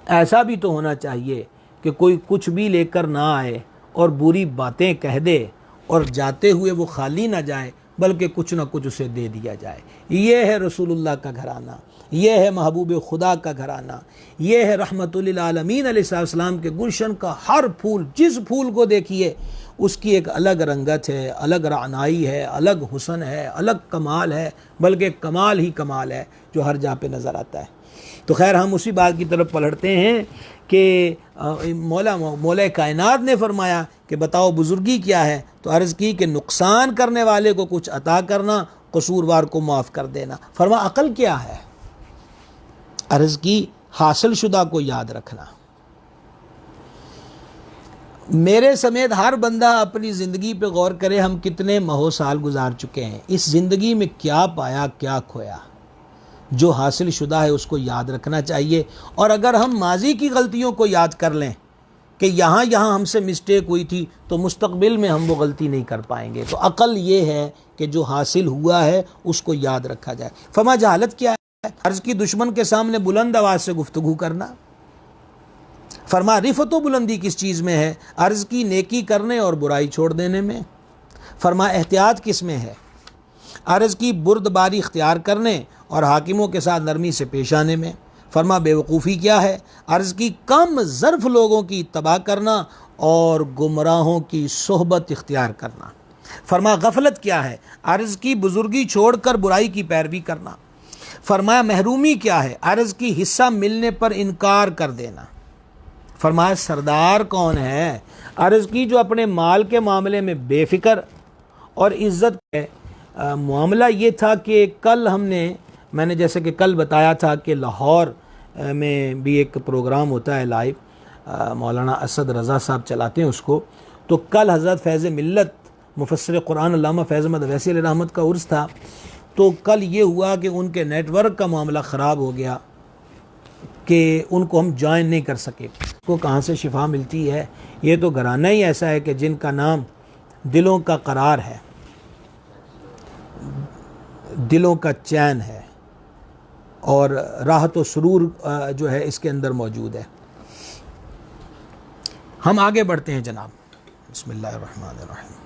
ऐसा भी तो होना चाहिए कि कोई कुछ भी लेकर ना आए और बुरी बातें कह दे और जाते हुए वो खाली ना जाए, बल्कि कुछ ना कुछ उसे दे दिया जाए। ये है रसूलुल्लाह का घराना, ये है महबूब खुदा का घराना, ये है रहमतुल आलमीन अलैहिस्सलाम के गुलशन का हर फूल। जिस फूल को देखिए उसकी एक अलग रंगत है, अलग रानाई है, अलग हुस्न है, अलग कमाल है, बल्कि कमाल ही कमाल है जो हर जहाँ पे नज़र आता है। तो खैर हम उसी बात की तरफ पलटते हैं कि मौला कायनात ने फरमाया कि बताओ बुजुर्गी क्या है। तो अर्ज़ की कि नुकसान करने वाले को कुछ अता करना, कसूरवार को माफ़ कर देना। फरमा अक़ल क्या है? अर्ज़ की हासिल शुदा को याद रखना। मेरे समेत हर बंदा अपनी ज़िंदगी पे गौर करे, हम कितने महो साल गुजार चुके हैं, इस ज़िंदगी में क्या पाया क्या खोया। जो हासिल शुदा है उसको याद रखना चाहिए, और अगर हम माजी की गलतियों को याद कर लें कि यहाँ यहाँ हमसे मिस्टेक हुई थी, तो मुस्तकबिल में हम वो गलती नहीं कर पाएंगे। तो अक़ल ये है कि जो हासिल हुआ है उसको याद रखा जाए। फमा जहालत क्या है? अर्ज़ की दुश्मन के सामने बुलंद आवाज़ से गुफ्तगू करना। फरमा रिफ़त व बुलंदी किस चीज़ में है? अर्ज़ की नेकी करने और बुराई छोड़ देने में। फरमा एहतियात किस में है? अर्ज़ की बुर्दबारी इख्तियार करने और हाकिमों के साथ नरमी से पेश आने में। फरमा बेवकूफ़ी क्या है? अर्ज़ की कम ज़र्फ़ लोगों की तबाह करना और गुमराहों की सोहबत इख्तियार करना। फरमा गफलत क्या है? अर्ज़ की बुजुर्गी छोड़कर बुराई की पैरवी करना। फरमाया महरूमी क्या है? अर्ज़ की हिस्सा मिलने पर इनकार कर देना। फरमाया सरदार कौन है? अर्ज़ की जो अपने माल के मामले में बेफिक्र और इज़्ज़त है। मामला ये था कि कल मैंने जैसे कि कल बताया था कि लाहौर में भी एक प्रोग्राम होता है लाइव, मौलाना असद रज़ा साहब चलाते हैं उसको। तो कल हज़रत फैज़ मिल्लत मुफस्सिर कुरान अल्लामा फैज़ अहमद वैसी अलैहि रहमत का उर्स था। तो कल ये हुआ कि उनके नेटवर्क का मामला ख़राब हो गया कि उनको हम ज्वाइन नहीं कर सके। को कहाँ से शिफा मिलती है? ये तो घराना ही ऐसा है कि जिनका नाम दिलों का करार है, दिलों का चैन है और राहत व सुरूर जो है इसके अंदर मौजूद है। हम आगे बढ़ते हैं जनाब। बिस्मिल्लाहिर्रहमानिर्रहीम।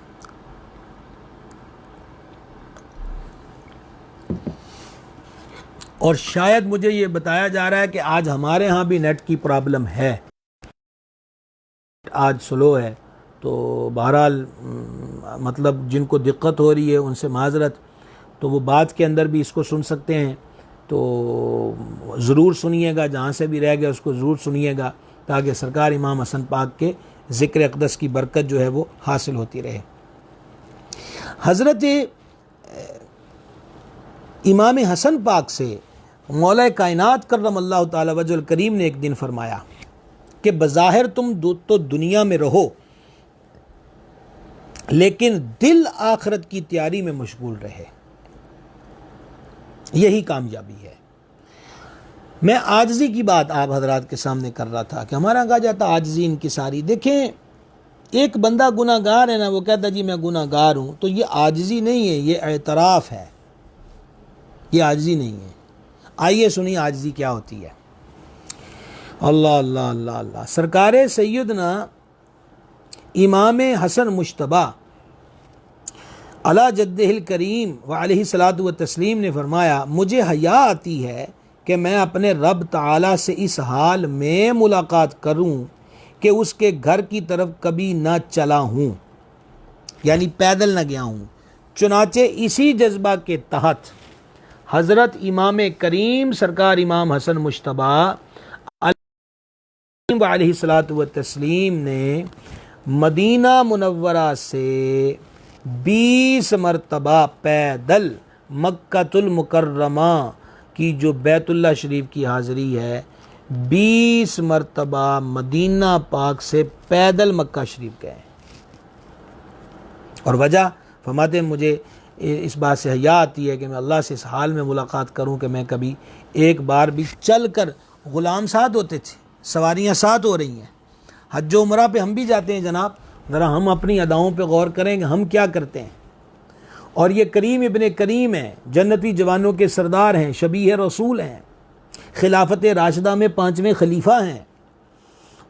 और शायद मुझे ये बताया जा रहा है कि आज हमारे यहाँ भी नेट की प्रॉब्लम है, आज स्लो है। तो बहरहाल मतलब जिनको दिक्कत हो रही है उनसे माजरत। तो वो बात के अंदर भी इसको सुन सकते हैं, तो ज़रूर सुनिएगा, जहाँ से भी रह गया उसको ज़रूर सुनिएगा, ताकि सरकार इमाम हसन पाक के ज़िक्र अक़दस की बरकत जो है वो हासिल होती रहे। हज़रत इमाम हसन पाक से मौला कायनात करमल्लाहु ताला वजहुल करीम ने एक दिन फरमाया कि बज़ाहिर तुम तो दुनिया में रहो, लेकिन दिल आखिरत की तैयारी में मशगूल रहे, यही कामयाबी है। मैं आजिज़ी की बात आप हजरात के सामने कर रहा था कि हमारा कहा जाता आजिज़ी इनकी सारी। देखें, एक बंदा गुनाहगार है ना, वो कहता जी मैं गुनाहगार हूँ, तो ये आजिज़ी नहीं है, ये एतराफ़ है, ये आजिज़ी नहीं है। आइए सुनिए आजिज़ी क्या होती है। अल्लाह अल्लाह अल्लाह अल्लाह। सरकार सैयदना इमाम हसन मुश्तबा अला जद्दिहिल करीम व अलैहि सलातु व तस्लीम ने फरमाया, मुझे हया आती है कि मैं अपने रब ताला से इस हाल में मुलाकात करूं कि उसके घर की तरफ कभी ना चला हूं, यानी पैदल न गया हूं। चुनाचे इसी जज्बा के तहत हज़रत इमाम करीम सरकार इमाम हसन मुश्तबा अलैहि सलातु व तस्लीम ने मदीना मुनव्वरा से 20 मरतबा पैदल मक्कातुल मुकर्रमा की जो बैतुल्लाह शरीफ की हाज़िरी है, 20 मरतबा मदीना पाक से पैदल मक्का शरीफ गए। और वजह फरमाते मुझे इस बात से हया आती है कि मैं अल्लाह से इस हाल में मुलाकात करूं कि मैं कभी एक बार भी चल कर, ग़ुलाम साथ होते थे, सवारियां साथ हो रही हैं, हज उमरा पे हम भी जाते हैं जनाब, ज़रा हम अपनी अदाओं पे गौर करेंगे हम क्या करते हैं। और ये करीम इब्ने करीम हैं, जन्नती जवानों के सरदार हैं, शबीह रसूल हैं, खिलाफत राशिदा में 5वें खलीफा हैं,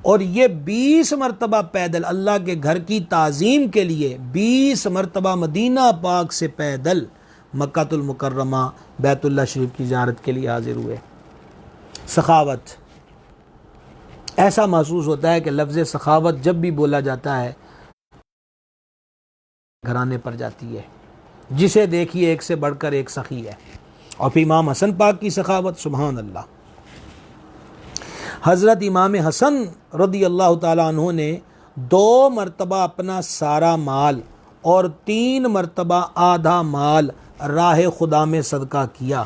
और ये 20 मरतबा पैदल अल्लाह के घर की ताज़ीम के लिए 20 मरतबा मदीना पाक से पैदल मक्कातुल मुकर्रमा बैतुल्लाह शरीफ की ज़ियारत के लिए हाजिर हुए। सखावत, ऐसा महसूस होता है कि लफ्ज़ सखावत जब भी बोला जाता है घराने पर जाती है, जिसे देखिए एक से बढ़कर एक सखी है। और फिर इमाम हसन पाक की सखावत, सुभान अल्लाह। हज़रत इमाम हसन रदी अल्लाह ताला अन्हु ने 2 मरतबा अपना सारा माल और 3 मरतबा आधा माल राह खुदा में सदका किया।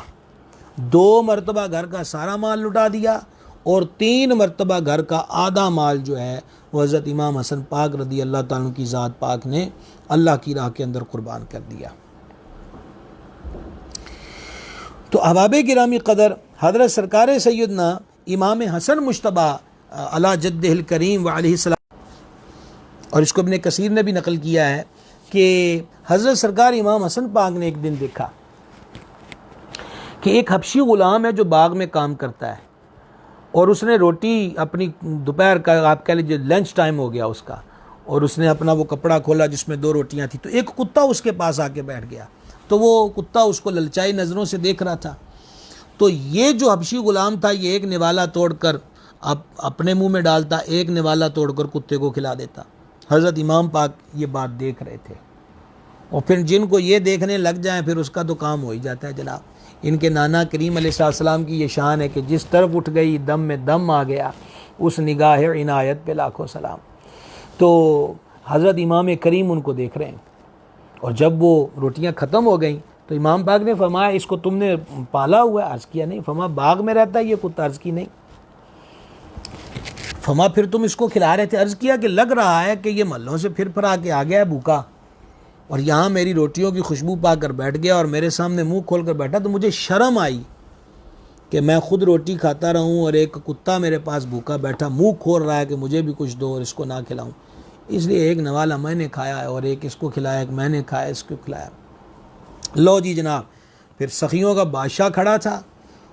2 मरतबा घर का सारा माल लुटा दिया और 3 मरतबा घर का आधा माल जो है वो हज़रत इमाम हसन पाक रदी अल्लाह ताला की ज़ात पाक ने अल्लाह की राह के अंदर कुर्बान कर दिया। तो अहबाब गिरामी कदर, हज़रत सरकार सैयदना इमाम हसन मुश्तबा अला जद्दिहिल करीम व अलैहि सलाम, और इसको इब्ने कसीर ने भी नकल किया है कि हज़रत सरकार इमाम हसन पाक ने एक दिन देखा कि एक हबशी ग़ुलाम है जो बाग में काम करता है, और उसने रोटी अपनी दोपहर का, आप कह लीजिए लंच टाइम हो गया उसका, और उसने अपना वो कपड़ा खोला जिसमें 2 रोटियां थी, तो एक कुत्ता उसके पास आके बैठ गया तो वो कुत्ता उसको ललचाई नज़रों से देख रहा था। तो ये जो हबशी ग़ुलाम था, ये एक निवाला तोड़कर अब अपने मुंह में डालता, एक निवाला तोड़कर कुत्ते को खिला देता। हज़रत इमाम पाक ये बात देख रहे थे, और फिर जिनको ये देखने लग जाएं फिर उसका तो काम हो ही जाता है जनाब। इनके नाना करीम अलैहिस्सलाम की ये शान है कि जिस तरफ उठ गई दम में दम आ गया, उस निगाह इनायत पे लाखों सलाम। तो हज़रत इमाम करीम उनको देख रहे हैं, और जब वो रोटियां ख़त्म हो गई तो इमाम पाक ने फरमाया, इसको तुमने पाला हुआ है? अर्ज़ किया नहीं। फरमा बाग में रहता है ये कुत्ता? अर्ज़ की नहीं। फरमा फिर तुम इसको खिला रहे थे? अर्ज़ किया कि लग रहा है कि ये महलों से फिर आके आ गया है भूखा, और यहाँ मेरी रोटियों की खुशबू पाकर बैठ गया और मेरे सामने मुंह खोल कर बैठा, तो मुझे शर्म आई कि मैं खुद रोटी खाता रहूं और एक कुत्ता मेरे पास भूखा बैठा मुंह खोल रहा है कि मुझे भी कुछ दो और इसको ना खिलाऊं। इसलिए एक नवाला मैंने खाया है और एक इसको खिलाया, एक मैंने खाया, इसको खिलाया। लो जी जनाब, फिर सखियों का बादशाह खड़ा था।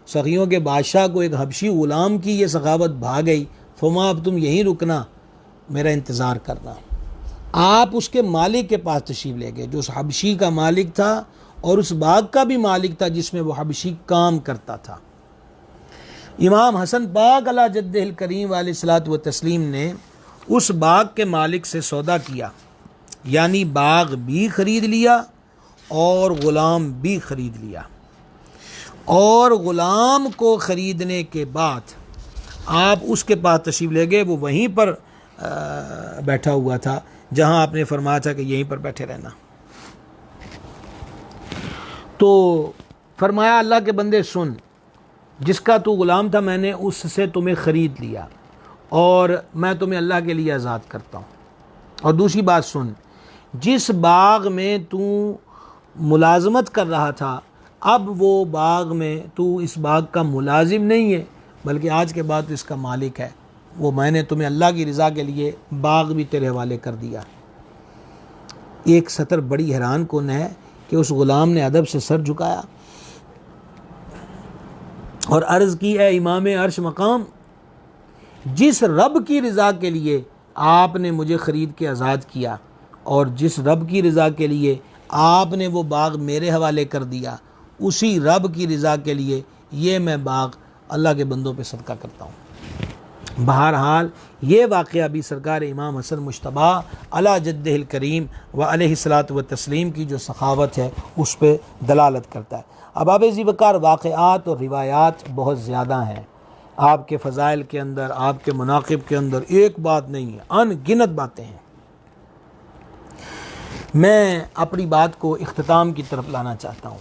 सखियों के बादशाह को एक हबशी ग़ुलाम की ये सखावत भा गई। फरमा अब तुम यहीं रुकना, मेरा इंतज़ार करना। आप उसके मालिक के पास तशरीफ़ ले गए, जो उस हबशी का मालिक था और उस बाग का भी मालिक था जिसमें वो हबशी काम करता था। इमाम हसन पाक अला जद्दिल करीम अलैहिस्सलातु व तस्लीम ने उस बाग के मालिक से सौदा किया, यानी बाग भी ख़रीद लिया और ग़ुलाम भी ख़रीद लिया। और ग़ुलाम को ख़रीदने के बाद आप उसके पास तशरीफ़ ले गए। वो वहीं पर बैठा हुआ था जहां आपने फरमाया था कि यहीं पर बैठे रहना। तो फरमाया, अल्लाह के बंदे सुन, जिसका तू ग़ुलाम था मैंने उससे तुम्हें ख़रीद लिया और मैं तुम्हें अल्लाह के लिए आज़ाद करता हूँ। और दूसरी बात सुन, जिस बाग में तू मुलाजमत कर रहा था, अब वो बाग में तू इस बाग का मुलाजिम नहीं है, बल्कि आज के बाद तो इसका मालिक है। वो मैंने तुम्हें अल्लाह की रज़ा के लिए बाग भी तेरे हवाले कर दिया। एक सतर बड़ी हैरान कुन है कि उस ग़ुलाम ने अदब से सर झुकाया और अर्ज़ की, है इमाम अर्श मकाम, जिस रब की रज़ा के लिए आपने मुझे ख़रीद के आज़ाद किया और जिस रब की रज़ा के लिए आपने वो बाग मेरे हवाले कर दिया, उसी रब की रज़ा के लिए ये मैं बाग अल्लाह के बंदों पे सदका करता हूँ। बहरहाल ये वाक़या भी सरकार इमाम हसन मुश्तबा अला जद्दिल करीम व अलैहिस्सलातु व तस्लीम की जो सखावत है उस पर दलालत करता है। अब आबेज़ी वकार वाक़यात और रिवायात बहुत ज़्यादा हैं आपके फ़ज़ाइल के अंदर, आपके मनाक़िब के अंदर, एक बात नहीं है, अनगिनत बातें हैं। मैं अपनी बात को इख्तिताम की तरफ लाना चाहता हूँ।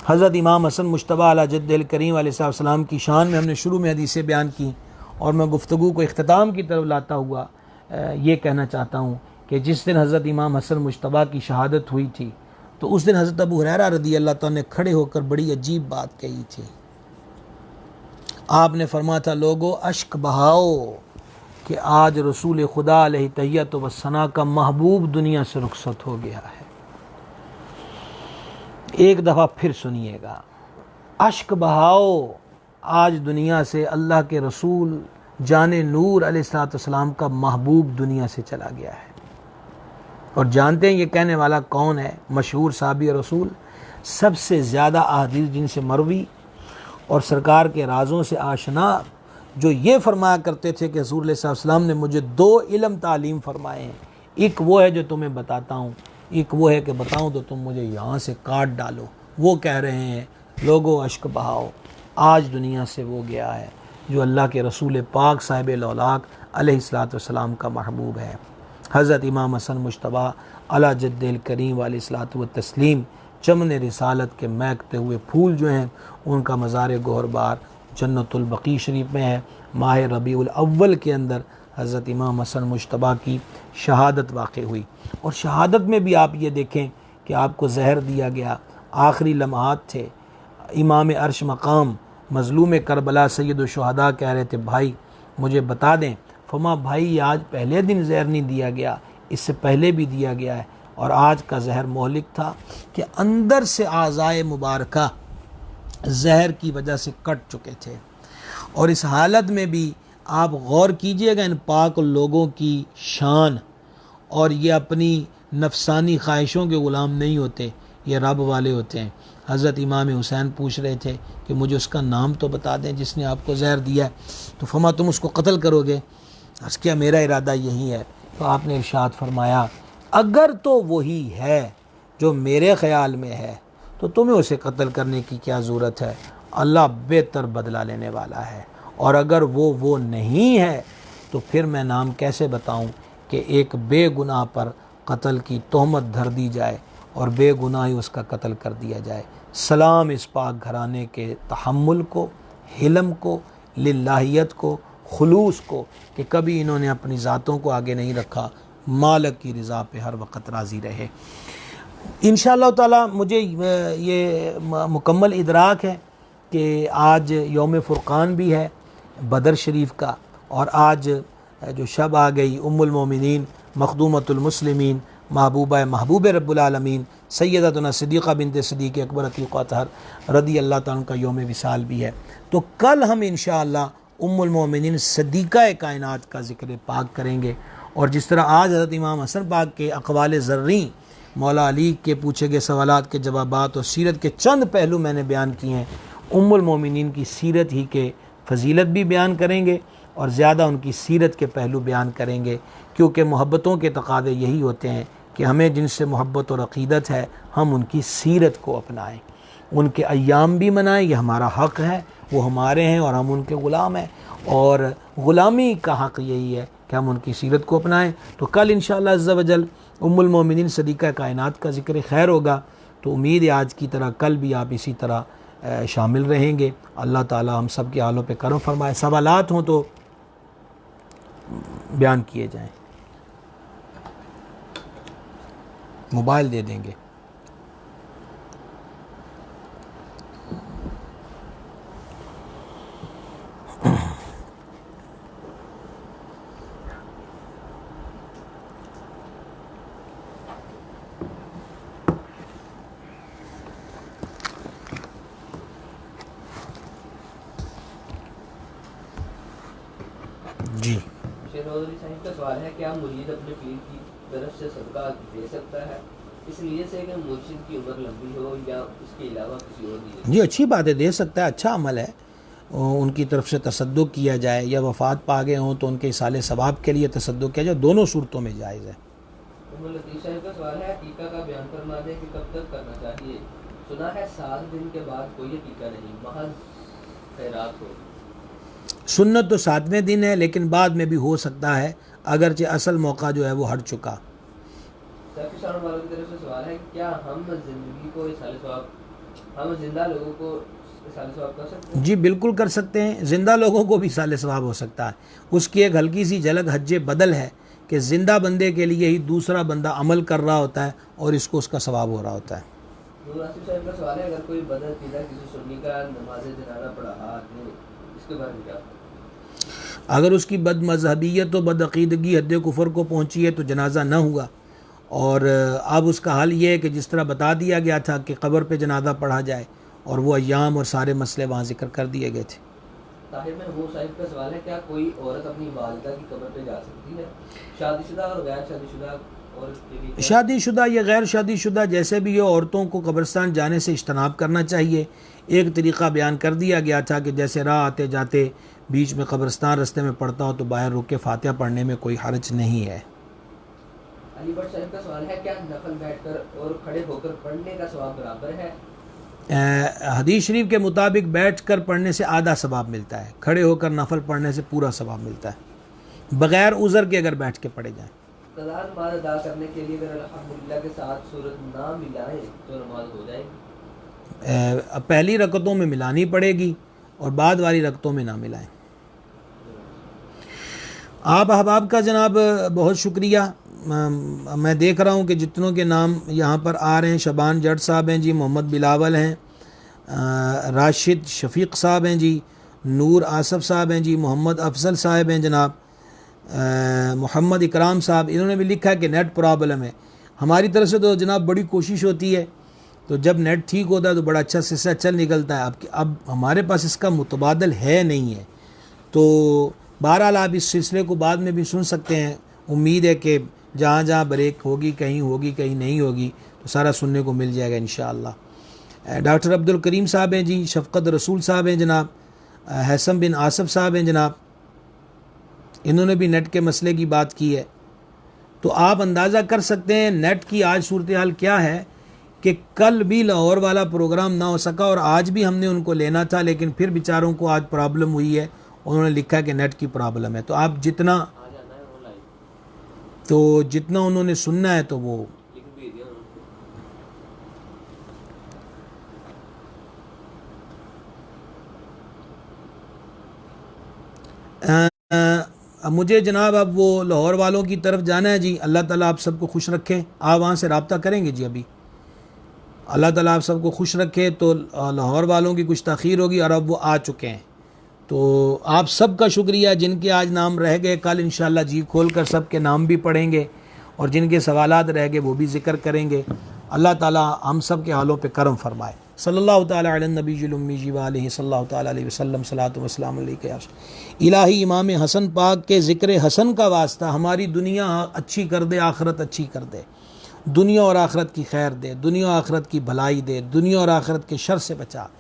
हज़रत इमाम हसन मुश्तबा अला जद्दिल करीम अलैहिस्सलाम की शान में हमने शुरू में हदीसें बयान की, और मैं गुफ्तगू को इख्तिताम की तरफ लाता हुआ ये कहना चाहता हूँ कि जिस दिन हज़रत इमाम हसन मुश्तबा की शहादत हुई थी, तो उस दिन हज़रत अबू हुरैरा रज़ी अल्लाह तआला ने खड़े होकर बड़ी अजीब बात कही थी। आपने फरमाया था, लोगों अश्क बहाओ कि आज रसूल खुदा अलैहि तहियत व सना का महबूब दुनिया से रुखसत हो गया है। एक दफ़ा फिर सुनिएगा, अश्क बहाओ, आज दुनिया से अल्लाह के रसूल जाने नूर अलैहिस्सलाम का महबूब दुनिया से चला गया है। और जानते हैं ये कहने वाला कौन है? मशहूर साहबी रसूल, सबसे ज़्यादा अहादीस जिनसे मरवी और सरकार के राज़ों से आशना, जो ये फरमाया करते थे कि रसूल सल्लल्लाहु ने मुझे 2 इल्म तालीम फरमाए हैं, एक वो है जो तुम्हें बताता हूँ, एक वो है कि बताऊँ तो तुम मुझे यहाँ से काट डालो। वो कह रहे हैं, लोगों अश्क बहाओ, आज दुनिया से वो गया है जो अल्लाह के रसूल पाक साहिब लौलाक अलैहिस्सलातु वस्सलाम का महबूब है। हज़रत इमाम हसन मुश्तबा अला जद्दिल करीम अलैहिस्सलातु व तस्लीम चमन रिसालत के महकते हुए फूल जो हैं उनका मज़ार गोहरबार जन्नतुल बकी शरीफ में है। माह रबीउल अव्वल के अंदर हज़रत इमाम हसन मुश्तबा की शहादत वाक़ई हुई, और शहादत में भी आप ये देखें कि आपको जहर दिया गया, आखिरी लम्हात थे। इमाम अर्श मकाम मज़लूम करबला सैयद शुहदा कह रहे थे, भाई मुझे बता दें। फरमा, भाई आज पहले दिन जहर नहीं दिया गया, इससे पहले भी दिया गया है, और आज का जहर मोहलिक था कि अंदर से आज़ाए मुबारका जहर की वजह से कट चुके थे। और इस हालत में भी आप गौर कीजिएगा इन पाक लोगों की शान, और ये अपनी नफसानी ख्वाहिशों के ग़ुलाम नहीं होते, ये रब वाले होते हैं। हज़रत इमाम हुसैन पूछ रहे थे कि मुझे उसका नाम तो बता दें जिसने आपको जहर दिया है, तो फरमा तुम उसको कत्ल करोगे? अर्ज़ किया मेरा इरादा यही है। तो आपने इरशाद फरमाया अगर तो वही है जो मेरे ख़याल में है तो तुम्हें उसे कत्ल करने की क्या ज़रूरत है, अल्लाह बेहतर बदला लेने वाला है। और अगर वो नहीं है तो फिर मैं नाम कैसे बताऊं कि एक बेगुनाह पर कत्ल की तोहमत धर दी जाए और बेगुनाह ही उसका कत्ल कर दिया जाए। सलाम इस पाक घराने के तहम्मुल को, हिलम को, लिल्लाहियत को, खुलूस को, कि कभी इन्होंने अपनी ज़ातों को आगे नहीं रखा, मालिक की रज़ा पे हर वक्त राज़ी रहे। इंशाअल्लाह ताला मुझे ये मुकम्मल इदराक है कि आज यौम फ़ुरक़ान भी है बदर शरीफ का, और आज जो शब आ गई उम्मुल मोमिनीन मखदूमतुल मुस्लिमीन महबूबा महबूब रब्बुल आलमीन सैयदतुना सिद्दीक़ा बिन्त सिद्दीक़ अकबर अतीक़ अतहर रदी अल्लाह ताला का यौम विसाल भी है। तो कल हम इंशाअल्लाह उम्मुल मोमिनीन सद्दीक़ा कायनात का ज़िक्र पाक करेंगे। और जिस तरह आज हज़रत इमाम हसन पाक के अक़वाल ज़र्री, मौला अली के पूछे गए सवालात के जवाबात और सीरत के चंद पहलू मैंने बयान किए हैं, उम्मुल मोमिनीन की सीरत ही के फजीलत भी बयान करेंगे और ज़्यादा उनकी सीरत के पहलू बयान करेंगे, क्योंकि मोहब्बतों के तकादे यही होते हैं कि हमें जिनसे मोहब्बत और अक़ीदत है हम उनकी सीरत को अपनाएं, उनके अय्याम भी मनाएं, यह हमारा हक़ है, वो हमारे हैं और हम उनके ग़ुलाम हैं, और ग़ुलामी का हक़ यही है कि हम उनकी सीरत को अपनाएं। तो कल इंशाअल्लाह अज़्ज़ा वजल उम्मुल मोमिनीन सदीक़ा कायनात का ज़िक्र खैर होगा। तो उम्मीद है आज की तरह कल भी आप इसी तरह शामिल रहेंगे। अल्लाह ताला हम सब के हालों पे करम फरमाए। सवालात हों तो बयान किए जाएं, मोबाइल दे देंगे। जी शेरौदरी साहिब का सवाल है, क्या मुरीद अपने पीर की तरफ से सदका दे सकता है इसलिए से कि मुर्शिद की उम्र लंबी हो या उसके अलावा किसी और भी? जी अच्छी बात है, दे सकता है, अच्छा अमल है। उनकी तरफ से तसद्दुक़ किया जाए या वफ़ात पा गए हों तो उनके इसाले सवाब के लिए तसद्दुक़ किया जाए, दोनों सूरतों में जायज़ है। लतीफ़ साहिब का सवाल है, अकीक़ा का बयान फरमा दें कि कब तक करना चाहिए? सुना है 7 दिन के बाद कोई अकीक़ा नहीं, महज खैरात हो। सुन्नत तो 7वें दिन है, लेकिन बाद में भी हो सकता है, अगरचे असल मौका जो है वो हट चुका। सफ़ी वालों की तरफ से सवाल है, क्या हम ज़िंदगी को इसाले सवाब, हम जिंदा लोगों को इसाले सवाब कर सकते हैं? जी बिल्कुल कर सकते हैं, ज़िंदा लोगों को भी इसाले सवाब हो सकता है। उसकी एक हल्की सी झलक हज्जे बदल है कि ज़िंदा बंदे के लिए ही दूसरा बंदा अमल कर रहा होता है और इसको उसका सवाब हो रहा होता है। आसिफ साहब का सवाल है, अगर कोई बदअकीदा किसी सुन्नी का नमाज जनाजा पढ़ा तो इसके बारे में क्या? अगर उसकी बदमज़हबियत और बदअकीदगी हद कुफ़र को पहुँची है तो जनाजा न हुआ, और अब उसका हल ये है कि जिस तरह बता दिया गया था कि कब्र पे जनाजा पढ़ा जाए, और वो अय्याम और सारे मसले वहाँ ज़िक्र कर दिए गए थे। ताहिर में वो साहिब का सवाल है, क्या कोई औरत अपनी वालिदा की कब्र पे जा सकती है? शादीशुदा और गैर शादीशुदा औरत के लिए? शादीशुदा या गैर शादीशुदा जैसे भी हो, औरतों को कब्रिस्तान जाने से इज्तनाब करना चाहिए। एक तरीक़ा बयान कर दिया गया था कि जैसे राह आते जाते बीच में कब्रिस्तान रास्ते में पड़ता हो तो बाहर रुक के फातिहा पढ़ने में कोई हर्ज नहीं है। अली भट्ट साहब का सवाल है, क्या नफल बैठकर और खड़े होकर पढ़ने का सवाब बराबर है? हदीस शरीफ के मुताबिक बैठकर पढ़ने से आधा सवाब मिलता है, खड़े होकर नफल पढ़ने से पूरा सवाब मिलता है, बग़ैर उज़र के अगर बैठ के पढ़े जाएँ। कज़ा नमाज अदा करने के लिए अगर अल्हम्दुलिल्लाह के साथ सूरत ना मिलाएं तो नमाज हो जाएगी? पहली रकतों में मिलानी पड़ेगी और बाद वाली रकतों में ना मिलाएं। आप अहबाब का जनाब बहुत शुक्रिया। मैं देख रहा हूँ कि जितनों के नाम यहाँ पर आ रहे हैं, शबान जट साहब हैं जी, मोहम्मद बिलावल हैं, राशिद शफीक साहब हैं जी, नूर आसफ़ साहब हैं जी, मोहम्मद अफजल साहब हैं जनाब, मोहम्मद इकराम साहब, इन्होंने भी लिखा है कि नेट प्रॉब्लम है। हमारी तरफ से तो जनाब बड़ी कोशिश होती है, तो जब नेट ठीक होता है तो बड़ा अच्छा सिलसिला चल निकलता है। अब हमारे पास इसका मुतबादल है नहीं है, तो बहरहाल आप इस सिलसिले को बाद में भी सुन सकते हैं। उम्मीद है कि जहाँ जहाँ ब्रेक होगी कहीं नहीं होगी, तो सारा सुनने को मिल जाएगा इंशाअल्लाह। डॉक्टर अब्दुल करीम साहब हैं जी, शफ़क़त रसूल साहब हैं जनाब, हैसम बिन आसफ़ साहब हैं जनाब, इन्होंने भी नेट के मसले की बात की है। तो आप अंदाज़ा कर सकते हैं नेट की आज सूरत हाल क्या है कि कल भी लाहौर वाला प्रोग्राम ना हो सका और आज भी हमने उनको लेना था, लेकिन फिर बेचारों को आज प्रॉब्लम हुई है, उन्होंने लिखा कि नेट की प्रॉब्लम है। तो आप जितना उन्होंने सुनना है तो वो मुझे जनाब अब वो लाहौर वालों की तरफ जाना है जी। अल्लाह ताला आप सबको खुश रखे। आप वहाँ से रब्ता करेंगे जी अभी। अल्लाह ताला आप सबको खुश रखे। तो लाहौर वालों की कुछ तख़ीर होगी और अब वो आ चुके हैं। तो आप सब का शुक्रिया जिनके आज नाम रह गए, कल इंशाअल्लाह जी खोल कर सब के नाम भी पढ़ेंगे और जिनके सवालात रह गए वो भी ज़िक्र करेंगे। अल्लाह ताला हम सब के हालों पे करम फरमाए। सल्लल्लाहु ताला अला नबील उम्मी व आलिहि सल्लल्लाहु ताला अलैहि वसल्लम सलातु व सलाम अलैका या इलाही। इमाम हसन पाक के ज़िक्र हसन का वास्ता हमारी दुनिया अच्छी कर दे, आखिरत अच्छी कर दे, दुनिया और आखिरत की खैर दे, दुनिया और आखिरत की भलाई दे, दुनिया और आखिरत के शर से बचा।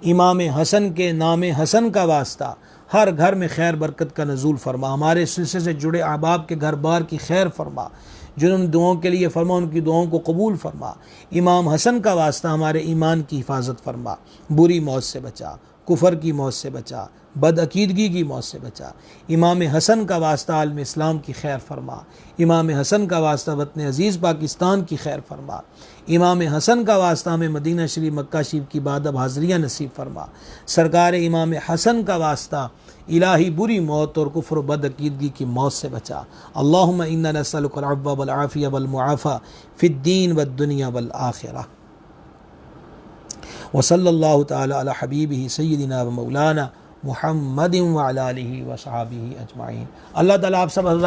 इमाम हसन के नाम हसन का वास्ता हर घर में खैर बरकत का नज़ूल फरमा। हमारे सिलसिले से जुड़े अहबाब के घर बार की खैर फरमा। जिन्होंने दुआओं के लिए फरमा उनकी दुआओं को कबूल फरमा। इमाम हसन का वास्ता हमारे ईमान की हिफाजत फरमा। बुरी मौत से बचा, कुफर की मौत से बचा, बदअकीदगी की मौत से बचा। इमाम हसन का वास्ता आलम इस्लाम की खैर फरमा। इमाम हसन का वास्ता वतन अज़ीज़ पाकिस्तान की खैर फरमा। इमाम हसन का वास्ता हमें मदीना शरीफ मक्का शरीफ की बादब हाज़रियाँ नसीब फरमा। सरकार इमाम हसन का वास्ता इलाही बुरी मौत और कुफ्र व बदअकीदगी की मौत से बचा। अल्लाहुम्मा इन्ना नस्अलुकल अफ़्व वल आफ़िया वल मुआफ़ा फ़िद्दीन वद दुनिया वल आखिरह। व सल्लल्लाहु तआला अला हबीबिही सय्यिदिना व मौलाना मुहम्मदिन व अला आलिहि व सहाबिही अजमाइन। अल्लाह ताला आप सब हज़रात